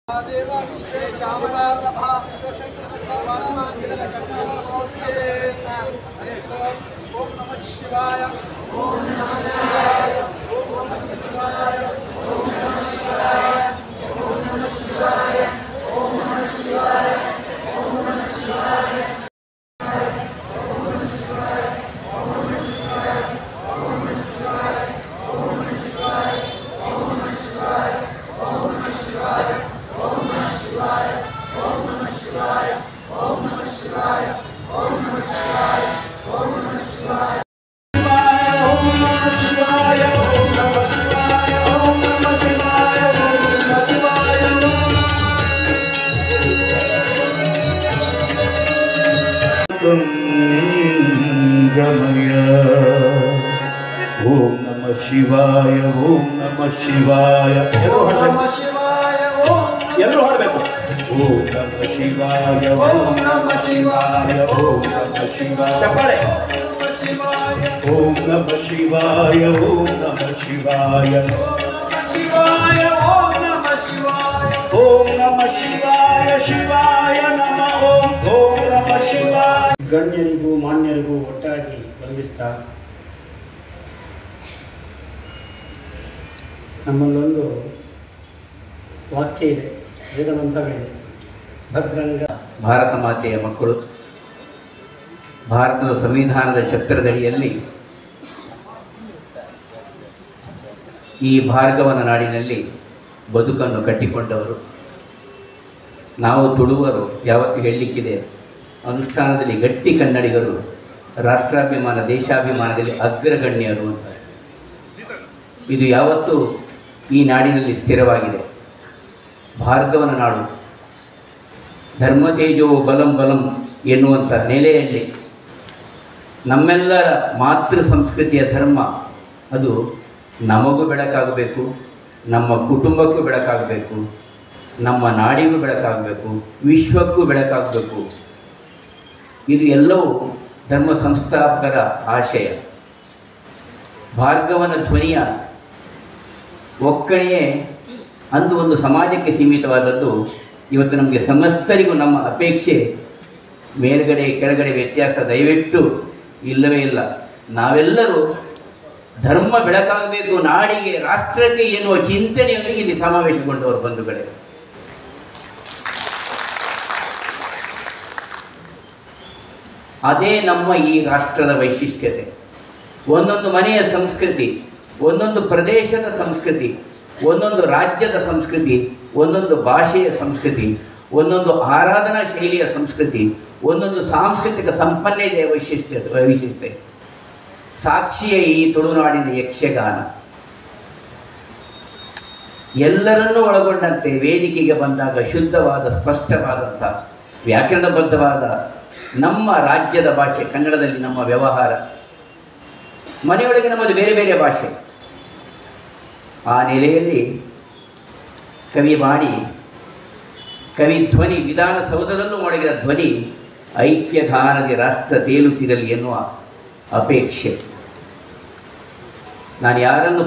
ओम नमः शिवाय ओम नमः शिवाय ओम नमः शिवाय ಎಲ್ಲರೂ ಹಾಡಬೇಕು ಓಂ ನಮಃ ಶಿವಾಯ ಓಂ ನಮಃ ಶಿವಾಯ ಓಂ ನಮಃ ಶಿವಾಯ ಚಪ್ಪಾಳೆ ಓಂ ನಮಃ ಶಿವಾಯ ಓಂ ನಮಃ ಶಿವಾಯ ಓಂ ನಮಃ ಶಿವಾಯ ಓಂ ನಮಃ ಶಿವಾಯ ಶಿವಾಯ ನಮಃ ಓಂ ನಮಃ ಶಿವಾಯ ಗಣ್ಯರಿಗೂ ಮಾನ್ಯರಿಗೂ ಒಟ್ಟಾಗಿ ವಂದಿಸ್ತಾ ನಮ್ಮಲ್ಲೊಂದು ವಾಕ್ಯ ಇದೆ, ವೇದ ಮಂತ್ರಗಳಿದೆ. ಭದ್ರಂಗ ಭಾರತ ಮಾತೆಯ ಮಕ್ಕಳು ಭಾರತದ ಸಂವಿಧಾನದ ಛತ್ರದಡಿಯಲ್ಲಿ ಈ ಭಾರ್ಗವನ ನಾಡಿನಲ್ಲಿ ಬದುಕನ್ನು ಕಟ್ಟಿಕೊಂಡವರು. ನಾವು ತುಳುವರು ಯಾವತ್ತೂ ಹೇಳಲಿಕ್ಕಿದೆ, ಅನುಷ್ಠಾನದಲ್ಲಿ ಗಟ್ಟಿ ಕನ್ನಡಿಗರು, ರಾಷ್ಟ್ರಾಭಿಮಾನ ದೇಶಾಭಿಮಾನದಲ್ಲಿ ಅಗ್ರಗಣ್ಯರು ಅಂತ. ಇದು ಯಾವತ್ತೂ ಈ ನಾಡಿನಲ್ಲಿ ಸ್ಥಿರವಾಗಿದೆ. ಭಾರ್ಗವನ ನಾಡು ಧರ್ಮತೇಜೋ ಬಲಂ ಬಲಂ ಎನ್ನುವಂಥ ನೆಲೆಯಲ್ಲಿ ನಮ್ಮೆಲ್ಲರ ಮಾತೃ ಸಂಸ್ಕೃತಿಯ ಧರ್ಮ ಅದು ನಮಗೂ ಬೆಳಕಾಗಬೇಕು, ನಮ್ಮ ಕುಟುಂಬಕ್ಕೂ ಬೆಳಕಾಗಬೇಕು, ನಮ್ಮ ನಾಡಿಗೂ ಬೆಳಕಾಗಬೇಕು, ವಿಶ್ವಕ್ಕೂ ಬೆಳಕಾಗಬೇಕು. ಇದು ಎಲ್ಲವೂ ಧರ್ಮ ಸಂಸ್ಥಾಪಕರ ಆಶಯ. ಭಾರ್ಗವನ ಧ್ವನಿಯ ಒಕ್ಕಣೆಯೇ ಅಂದು ಒಂದು ಸಮಾಜಕ್ಕೆ ಸೀಮಿತವಾದದ್ದು. ಇವತ್ತು ನಮಗೆ ಸಮಸ್ತರಿಗೂ ನಮ್ಮ ಅಪೇಕ್ಷೆ ಮೇಲ್ಗಡೆ ಕೆಳಗಡೆ ವ್ಯತ್ಯಾಸ ದಯವಿಟ್ಟು ಇಲ್ಲವೇ ಇಲ್ಲ. ನಾವೆಲ್ಲರೂ ಧರ್ಮ ಬೆಳಕಾಗಬೇಕು, ನಾಡಿಗೆ ರಾಷ್ಟ್ರಕ್ಕೆ ಎನ್ನುವ ಚಿಂತನೆಯೊಂದಿಗೆ ಇಲ್ಲಿ ಸಮಾವೇಶಗೊಂಡವರು ಬಂಧುಗಳೇ. ಅದೇ ನಮ್ಮ ಈ ರಾಷ್ಟ್ರದ ವೈಶಿಷ್ಟ್ಯತೆ. ಒಂದೊಂದು ಮನೆಯ ಸಂಸ್ಕೃತಿ, ಒಂದೊಂದು ಪ್ರದೇಶದ ಸಂಸ್ಕೃತಿ, ಒಂದೊಂದು ರಾಜ್ಯದ ಸಂಸ್ಕೃತಿ, ಒಂದೊಂದು ಭಾಷೆಯ ಸಂಸ್ಕೃತಿ, ಒಂದೊಂದು ಆರಾಧನಾ ಶೈಲಿಯ ಸಂಸ್ಕೃತಿ, ಒಂದೊಂದು ಸಾಂಸ್ಕೃತಿಕ ಸಂಪನ್ನತೆಯ ವೈಶಿಷ್ಟ್ಯತೆ. ಸಾಕ್ಷಿಯ ಈ ತುಳುನಾಡಿನ ಯಕ್ಷಗಾನ ಎಲ್ಲರನ್ನೂ ಒಳಗೊಂಡಂತೆ ವೇದಿಕೆಗೆ ಬಂದಾಗ ಶುದ್ಧವಾದ ಸ್ಪಷ್ಟವಾದಂಥ ವ್ಯಾಕರಣಬದ್ಧವಾದ ನಮ್ಮ ರಾಜ್ಯದ ಭಾಷೆ ಕನ್ನಡದಲ್ಲಿ ನಮ್ಮ ವ್ಯವಹಾರ. ಮನೆಯೊಳಗೆ ನಮ್ಮದು ಬೇರೆ ಬೇರೆ ಭಾಷೆ. ಆ ನೆಲೆಯಲ್ಲಿ ಕವಿವಾಣಿ, ಕವಿ ಧ್ವನಿ, ವಿಧಾನಸೌಧದಲ್ಲೂ ಮೊಳಗಿದ ಧ್ವನಿ ಐಕ್ಯಗಾನದಿ ರಾಷ್ಟ್ರ ತೇಲುತ್ತಿರಲಿ ಎನ್ನುವ ಅಪೇಕ್ಷೆ. ನಾನು ಯಾರನ್ನು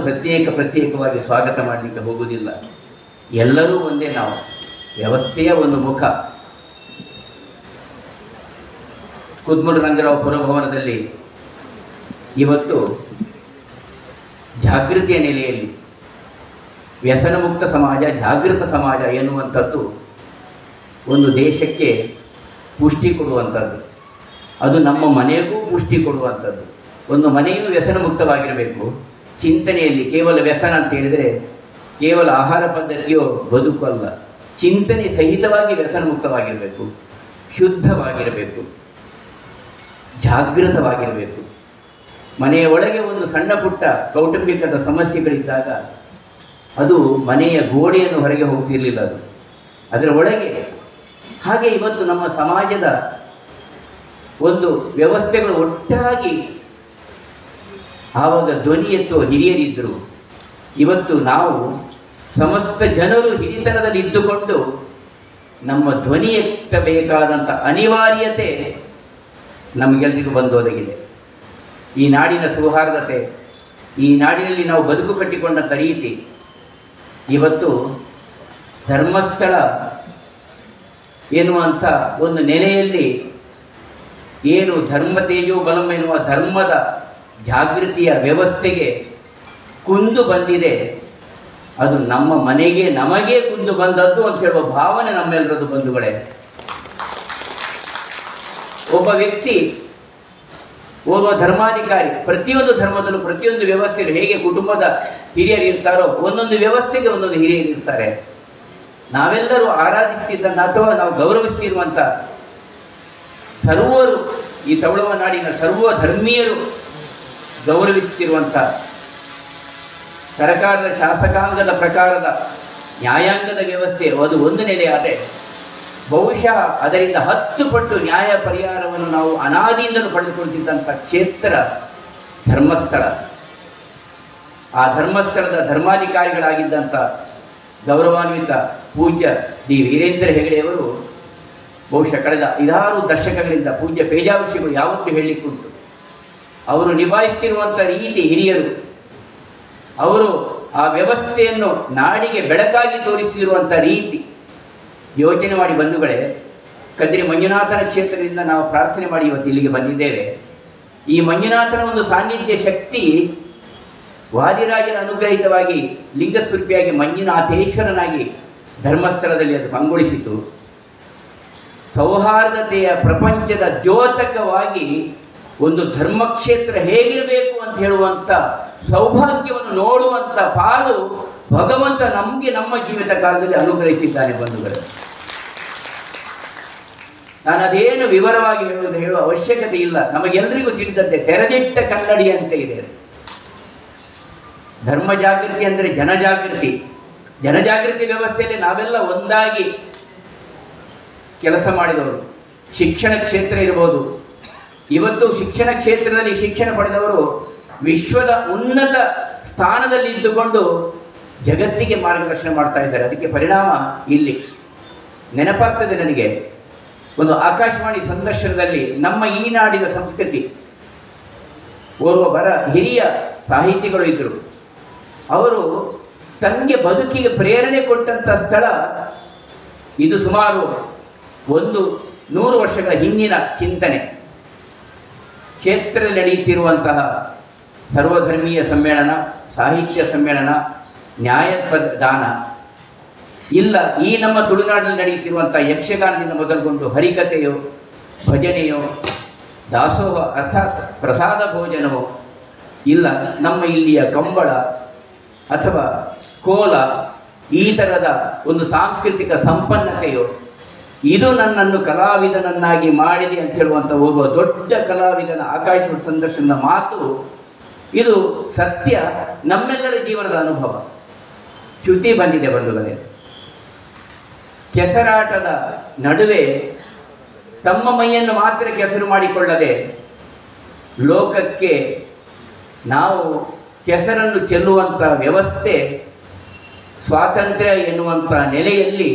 ಪ್ರತ್ಯೇಕವಾಗಿ ಸ್ವಾಗತ ಮಾಡಲಿಕ್ಕೆ ಹೋಗುವುದಿಲ್ಲ. ಎಲ್ಲರೂ ಒಂದೇ ನಾವು, ವ್ಯವಸ್ಥೆಯ ಒಂದು ಮುಖ. ಕುದ್ಮುಡು ರಂಗರಾವ್ ಪುರಭವನದಲ್ಲಿ ಇವತ್ತು ಜಾಗೃತಿಯ ನೆಲೆಯಲ್ಲಿ ವ್ಯಸನ ಮುಕ್ತ ಸಮಾಜ, ಜಾಗೃತ ಸಮಾಜ ಎನ್ನುವಂಥದ್ದು ಒಂದು ದೇಶಕ್ಕೆ ಪುಷ್ಟಿ ಕೊಡುವಂಥದ್ದು. ಅದು ನಮ್ಮ ಮನೆಗೂ ಪುಷ್ಟಿ ಕೊಡುವಂಥದ್ದು. ಒಂದು ಮನೆಯೂ ವ್ಯಸನ ಮುಕ್ತವಾಗಿರಬೇಕು. ಚಿಂತನೆಯಲ್ಲಿ ಕೇವಲ ವ್ಯಸನ ಅಂತ ಹೇಳಿದರೆ ಕೇವಲ ಆಹಾರ ಪದ್ಧತಿಯೋ ಬದುಕಲ್ಲ. ಚಿಂತನೆ ಸಹಿತವಾಗಿ ವ್ಯಸನ ಮುಕ್ತವಾಗಿರಬೇಕು, ಶುದ್ಧವಾಗಿರಬೇಕು, ಜಾಗೃತವಾಗಿರಬೇಕು. ಮನೆಯ ಒಳಗೆ ಒಂದು ಸಣ್ಣ ಪುಟ್ಟ ಕೌಟುಂಬಿಕದ ಸಮಸ್ಯೆಗಳಿದ್ದಾಗ ಅದು ಮನೆಯ ಗೋಡೆಯನ್ನು ಹೊರಗೆ ಹೋಗ್ತಿರಲಿಲ್ಲ, ಅದು ಅದರ ಒಳಗೆ. ಹಾಗೆ ಇವತ್ತು ನಮ್ಮ ಸಮಾಜದ ಒಂದು ವ್ಯವಸ್ಥೆಗಳು ಒಟ್ಟಾಗಿ ಆವಾಗ ಧ್ವನಿ ಎತ್ತುವ ಹಿರಿಯರಿದ್ದರು. ಇವತ್ತು ನಾವು ಸಮಸ್ತ ಜನರು ಹಿರಿತನದಲ್ಲಿ ಇದ್ದುಕೊಂಡು ನಮ್ಮ ಧ್ವನಿ ಎತ್ತಬೇಕಾದಂಥ ಅನಿವಾರ್ಯತೆ ನಮಗೆಲ್ಲರಿಗೂ ಬಂದೊದಗಿದೆ. ಈ ನಾಡಿನ ಸೌಹಾರ್ದತೆ, ಈ ನಾಡಿನಲ್ಲಿ ನಾವು ಬದುಕು ಕಟ್ಟಿಕೊಂಡಂಥ ರೀತಿ ಇವತ್ತು ಧರ್ಮಸ್ಥಳ ಎನ್ನುವಂಥ ಒಂದು ನೆಲೆಯಲ್ಲಿ ಏನು ಧರ್ಮ ತೇಜೋ ಬಲಂ ಎನ್ನುವ ಧರ್ಮದ ಜಾಗೃತಿಯ ವ್ಯವಸ್ಥೆಗೆ ಕುಂದು ಬಂದಿದೆ, ಅದು ನಮ್ಮ ಮನೆಗೆ ನಮಗೆ ಕುಂದು ಬಂದದ್ದು ಅಂತ ಹೇಳುವ ಭಾವನೆ ನಮ್ಮೆಲ್ಲರದ್ದು ಬಂಧುಗಳೇ. ಒಬ್ಬ ವ್ಯಕ್ತಿ, ಒಬ್ಬ ಧರ್ಮಾಧಿಕಾರಿ, ಪ್ರತಿಯೊಂದು ಧರ್ಮದಲ್ಲೂ ಪ್ರತಿಯೊಂದು ವ್ಯವಸ್ಥೆಯಲ್ಲೂ ಹೇಗೆ ಕುಟುಂಬದ ಹಿರಿಯರು ಇರ್ತಾರೋ ಒಂದೊಂದು ವ್ಯವಸ್ಥೆಗೆ ಒಂದೊಂದು ಹಿರಿಯರು ಇರ್ತಾರೆ. ನಾವೆಲ್ಲರೂ ಆರಾಧಿಸ್ತಿದ್ದಂಥ ಅಥವಾ ನಾವು ಗೌರವಿಸ್ತಿರುವಂಥ ಸರ್ವರು, ಈ ತವಳವ ನಾಡಿನ ಸರ್ವ ಧರ್ಮೀಯರು ಗೌರವಿಸುತ್ತಿರುವಂಥ ಸರಕಾರದ ಶಾಸಕಾಂಗದ ಪ್ರಕಾರದ ನ್ಯಾಯಾಂಗದ ವ್ಯವಸ್ಥೆ ಅದು ಒಂದು ನೆಲೆಯಾದರೆ, ಬಹುಶಃ ಅದರಿಂದ 10 ಪಟ್ಟು ನ್ಯಾಯ ಪರಿಹಾರವನ್ನು ನಾವು ಅನಾದಿಯಿಂದಲೂ ಪಡೆದುಕೊಳ್ತಿದ್ದಂಥ ಕ್ಷೇತ್ರ ಧರ್ಮಸ್ಥಳ. ಆ ಧರ್ಮಸ್ಥಳದ ಧರ್ಮಾಧಿಕಾರಿಗಳಾಗಿದ್ದಂಥ ಗೌರವಾನ್ವಿತ ಪೂಜ್ಯ ಡಿ ವೀರೇಂದ್ರ ಹೆಗಡೆಯವರು ಬಹುಶಃ ಕಳೆದ 6 ದಶಕಗಳಿಂದ ಪೂಜ್ಯ ಪೇಜಾವಶ್ಯಗಳು ಯಾವತ್ತೂ ಹೇಳಲಿಕ್ಕುಂಟು. ಅವರು ನಿಭಾಯಿಸ್ತಿರುವಂಥ ರೀತಿ, ಹಿರಿಯರು ಅವರು ಆ ವ್ಯವಸ್ಥೆಯನ್ನು ನಾಡಿಗೆ ಬೆಳಕಾಗಿ ತೋರಿಸಿರುವಂಥ ರೀತಿ ಯೋಚನೆ ಮಾಡಿ ಬಂಧುಗಳೇ. ಕದ್ರಿ ಮಂಜುನಾಥನ ಕ್ಷೇತ್ರದಿಂದ ನಾವು ಪ್ರಾರ್ಥನೆ ಮಾಡಿ ಇವತ್ತು ಇಲ್ಲಿಗೆ ಬಂದಿದ್ದೇವೆ. ಈ ಮಂಜುನಾಥನ ಒಂದು ಸಾನ್ನಿಧ್ಯ ಶಕ್ತಿ ವಾದಿರಾಜರ ಅನುಗ್ರಹಿತವಾಗಿ ಲಿಂಗಸ್ತುರ್ಪಿಯಾಗಿ ಮಂಜುನಾಥೇಶ್ವರನಾಗಿ ಧರ್ಮಸ್ಥಳದಲ್ಲಿ ಅದು ಕಂಗೊಳಿಸಿತು. ಸೌಹಾರ್ದತೆಯ ಪ್ರಪಂಚದ ದ್ಯೋತಕವಾಗಿ ಒಂದು ಧರ್ಮಕ್ಷೇತ್ರ ಹೇಗಿರಬೇಕು ಅಂತ ಹೇಳುವಂಥ ಸೌಭಾಗ್ಯವನ್ನು ನೋಡುವಂಥ ಪಾಲು ಭಗವಂತ ನಮಗೆ ನಮ್ಮ ಜೀವಿತ ಕಾಲದಲ್ಲಿ ಅನುಗ್ರಹಿಸಿದ್ದಾನೆ ಬಂಧುಗಳೇ. ನಾನು ಅದೇನು ವಿವರವಾಗಿ ಹೇಳುವ ಅವಶ್ಯಕತೆ ಇಲ್ಲ, ನಮಗೆಲ್ಲರಿಗೂ ತಿಳಿದಂತೆ ತೆರೆದಿಟ್ಟ ಕನ್ನಡಿಯಂತೆ ಇದೆ. ಧರ್ಮ ಜಾಗೃತಿ ಅಂದರೆ ಜನಜಾಗೃತಿ. ಜನಜಾಗೃತಿ ವ್ಯವಸ್ಥೆಯಲ್ಲಿ ನಾವೆಲ್ಲ ಒಂದಾಗಿ ಕೆಲಸ ಮಾಡಿದವರು. ಶಿಕ್ಷಣ ಕ್ಷೇತ್ರ ಇರ್ಬೋದು, ಇವತ್ತು ಶಿಕ್ಷಣ ಕ್ಷೇತ್ರದಲ್ಲಿ ಶಿಕ್ಷಣ ಪಡೆದವರು ವಿಶ್ವದ ಉನ್ನತ ಸ್ಥಾನದಲ್ಲಿ ಇದ್ದುಕೊಂಡು ಜಗತ್ತಿಗೆ ಮಾರ್ಗದರ್ಶನ ಮಾಡ್ತಾ ಇದ್ದಾರೆ. ಅದಕ್ಕೆ ಪರಿಣಾಮ ಇಲ್ಲಿ ನೆನಪಾಗ್ತದೆ ನನಗೆ, ಒಂದು ಆಕಾಶವಾಣಿ ಸಂದರ್ಶನದಲ್ಲಿ ನಮ್ಮ ಈ ನಾಡಿನ ಸಂಸ್ಕೃತಿ ಓರ್ವ ಹಿರಿಯ ಸಾಹಿತಿಗಳು ಇದ್ದರು. ಅವರು ತನಗೆ ಬದುಕಿಗೆ ಪ್ರೇರಣೆ ಕೊಟ್ಟಂಥ ಸ್ಥಳ ಇದು. ಸುಮಾರು 100 ವರ್ಷಗಳ ಹಿಂದಿನ ಚಿಂತನೆ. ಕ್ಷೇತ್ರದಲ್ಲಿ ನಡೆಯುತ್ತಿರುವಂತಹ ಸರ್ವಧರ್ಮೀಯ ಸಮ್ಮೇಳನ, ಸಾಹಿತ್ಯ ಸಮ್ಮೇಳನ, ನ್ಯಾಯದಾನ ಇಲ್ಲ, ಈ ನಮ್ಮ ತುಳುನಾಡಿನಲ್ಲಿ ನಡೆಯುತ್ತಿರುವಂಥ ಯಕ್ಷಗಾನದಿಂದ ಮೊದಲುಗೊಂಡು ಹರಿಕಥೆಯೋ, ಭಜನೆಯೋ, ದಾಸೋಹ ಅರ್ಥಾತ್ ಪ್ರಸಾದ ಭೋಜನವೋ ಇಲ್ಲ, ನಮ್ಮ ಇಲ್ಲಿಯ ಕಂಬಳ ಅಥವಾ ಕೋಲ, ಈ ಥರದ ಒಂದು ಸಾಂಸ್ಕೃತಿಕ ಸಂಪನ್ನತೆಯೋ, ಇದು ನನ್ನನ್ನು ಕಲಾವಿದನನ್ನಾಗಿ ಮಾಡಿದೆ ಅಂತ ಹೇಳುವಂಥ ಒಬ್ಬ ದೊಡ್ಡ ಕಲಾವಿದನ ಆಕಾಶವಾಣಿ ಸಂದರ್ಶನದ ಮಾತು, ಇದು ಸತ್ಯ, ನಮ್ಮೆಲ್ಲರ ಜೀವನದ ಅನುಭವ. ಚ್ಯುತಿ ಬಂದಿದೆ ಬಂಧುಗಳೇ. ಕೆಸರಾಟದ ನಡುವೆ ತಮ್ಮ ಮೈಯನ್ನು ಮಾತ್ರ ಕೆಸರು ಮಾಡಿಕೊಳ್ಳದೆ ಲೋಕಕ್ಕೆ ನಾವು ಕೆಸರನ್ನು ಚೆಲ್ಲುವಂಥ ವ್ಯವಸ್ಥೆ ಸ್ವಾತಂತ್ರ್ಯ ಎನ್ನುವಂಥ ನೆಲೆಯಲ್ಲಿ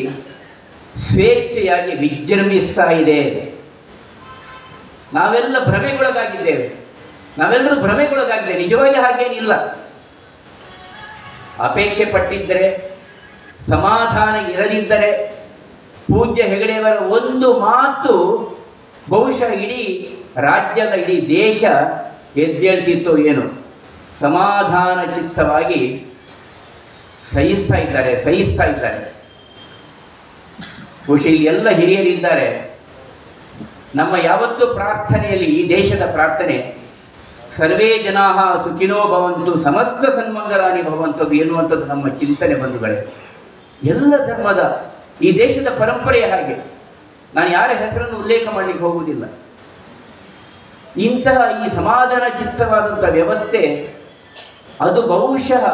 ಸ್ವೇಚ್ಛೆಯಾಗಿ ವಿಜೃಂಭಿಸ್ತಾ ಇದೆ. ನಾವೆಲ್ಲ ಭ್ರಮೆಗೊಳಗಾಗಿದ್ದೇವೆ, ನಾವೆಲ್ಲರೂ ಭ್ರಮೆಗೊಳಗಾಗಿದ್ದೇವೆ. ನಿಜವಾಗಿ ಹಾಗೇನಿಲ್ಲ. ಅಪೇಕ್ಷೆ ಪಟ್ಟಿದ್ದರೆ, ಸಮಾಧಾನ ಇರದಿದ್ದರೆ, ಪೂಜ್ಯ ಹೆಗಡೆಯವರ ಒಂದು ಮಾತು ಬಹುಶಃ ಇಡೀ ರಾಜ್ಯದ, ಇಡೀ ದೇಶ ಎದ್ದೇಳ್ತಿತ್ತೋ ಏನು. ಸಮಾಧಾನ ಚಿತ್ತವಾಗಿ ಸಹಿಸ್ತಾ ಇದ್ದಾರೆ. ಬಹುಶಃ ಇಲ್ಲಿ ಎಲ್ಲ ಹಿರಿಯರಿದ್ದಾರೆ. ನಮ್ಮ ಯಾವತ್ತೂ ಪ್ರಾರ್ಥನೆಯಲ್ಲಿ, ಈ ದೇಶದ ಪ್ರಾರ್ಥನೆ ಸರ್ವೇ ಜನಾಃ ಸುಖಿನೋ ಭವಂತು ಸಮಸ್ತ ಸನ್ಮಂಗಲಾನಿ ಭವಂತದ್ದು ಎನ್ನುವಂಥದ್ದು ನಮ್ಮ ಚಿಂತನೆ ಬಂಧುಗಳೇ. ಎಲ್ಲ ಧರ್ಮದ ಈ ದೇಶದ ಪರಂಪರೆಯ ಹಾಗೆ. ನಾನು ಯಾರ ಹೆಸರನ್ನು ಉಲ್ಲೇಖ ಮಾಡಲಿಕ್ಕೆ ಹೋಗುವುದಿಲ್ಲ. ಇಂತಹ ಈ ಸಮಾಧಾನ ಚಿತ್ತವಾದಂಥ ವ್ಯವಸ್ಥೆ ಅದು ಬಹುಶಃ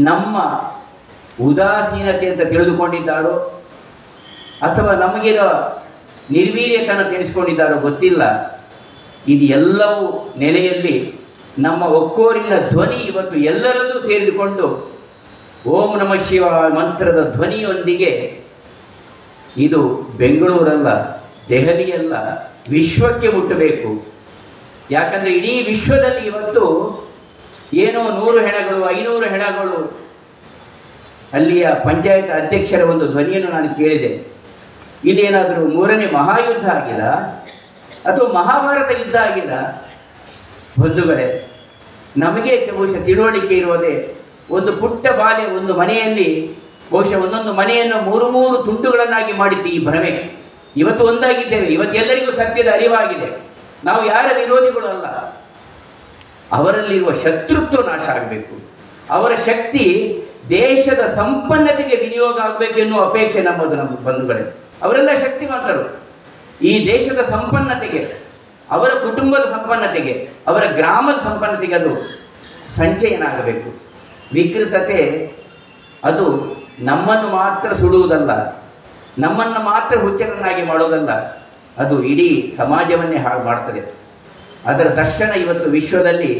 ನಮ್ಮ ಉದಾಸೀನತೆ ಅಂತ ತಿಳಿದುಕೊಂಡಿದ್ದಾರೋ ಅಥವಾ ನಮಗಿರೋ ನಿರ್ವೀರ್ಯತನ ತಿಳಿಸ್ಕೊಂಡಿದ್ದಾರೋ ಗೊತ್ತಿಲ್ಲ. ಇದು ಎಲ್ಲವೂ ನೆಲೆಯಲ್ಲಿ ನಮ್ಮ ಒಕ್ಕೋರಿನ ಧ್ವನಿ ಇವತ್ತು ಎಲ್ಲರಲ್ಲೂ ಸೇರಿಕೊಂಡು ಓಂ ನಮಃ ಶಿವಾಯ ಮಂತ್ರದ ಧ್ವನಿಯೊಂದಿಗೆ ಇದು ಬೆಂಗಳೂರಲ್ಲ, ದೆಹಲಿಯಲ್ಲ, ವಿಶ್ವಕ್ಕೆ ಮುಟ್ಟಬೇಕು. ಯಾಕಂದರೆ ಇಡೀ ವಿಶ್ವದಲ್ಲಿ ಇವತ್ತು ಏನೋ 100 ಹೆಣಗಳು 500 ಹೆಣಗಳು ಅಲ್ಲಿಯ ಪಂಚಾಯತ್ ಅಧ್ಯಕ್ಷರ ಒಂದು ಧ್ವನಿಯನ್ನು ನಾನು ಕೇಳಿದೆ. ಇದೇನಾದರೂ 3ನೇ ಮಹಾಯುದ್ಧ ಆಗಿಲ್ಲ ಅಥವಾ ಮಹಾಭಾರತ ಯುದ್ಧ ಆಗಿಲ್ಲ? ಬಂಧುಗಳೇ, ನಮಗೆ ಬಹುಶಃ ತಿಳುವಳಿಕೆ ಇರುವುದೇ ಒಂದು ಪುಟ್ಟ ಬಾಲೆ ಒಂದು ಮನೆಯಲ್ಲಿ ಬಹುಶಃ ಒಂದೊಂದು ಮನೆಯನ್ನು 3 ತುಂಡುಗಳನ್ನಾಗಿ ಮಾಡಿದ್ದು ಈ ಭ್ರಮೆ. ಇವತ್ತು ಒಂದಾಗಿದ್ದೇವೆ, ಇವತ್ತು ಎಲ್ಲರಿಗೂ ಸತ್ಯದ ಅರಿವಾಗಿದೆ. ನಾವು ಯಾರ ವಿರೋಧಿಗಳು ಅಲ್ಲ. ಅವರಲ್ಲಿರುವ ಶತ್ರುತ್ವ ನಾಶ ಆಗಬೇಕು. ಅವರ ಶಕ್ತಿ ದೇಶದ ಸಂಪನ್ನತೆಗೆ ವಿನಿಯೋಗ ಆಗಬೇಕು ಎನ್ನುವ ಅಪೇಕ್ಷೆ ನಮ್ಮದು. ನಮ್ಮ ಬಂಧುಗಳೇ, ಅವರೆಲ್ಲ ಶಕ್ತಿವಂತರು. ಈ ದೇಶದ ಸಂಪನ್ನತೆಗೆ, ಅವರ ಕುಟುಂಬದ ಸಂಪನ್ನತೆಗೆ, ಅವರ ಗ್ರಾಮದ ಸಂಪನ್ನತೆಗೆ ಅದು ಸಂಚಯನ ಆಗಬೇಕು. ವಿಕೃತತೆ ಅದು ನಮ್ಮನ್ನು ಮಾತ್ರ ಸುಡುವುದಲ್ಲ, ನಮ್ಮನ್ನು ಮಾತ್ರ ಹುಚ್ಚರನ್ನಾಗಿ ಮಾಡೋದಲ್ಲ, ಅದು ಇಡೀ ಸಮಾಜವನ್ನೇ ಹಾಳು ಮಾಡ್ತದೆ. ಅದರ ದರ್ಶನ ಇವತ್ತು ವಿಶ್ವದಲ್ಲಿ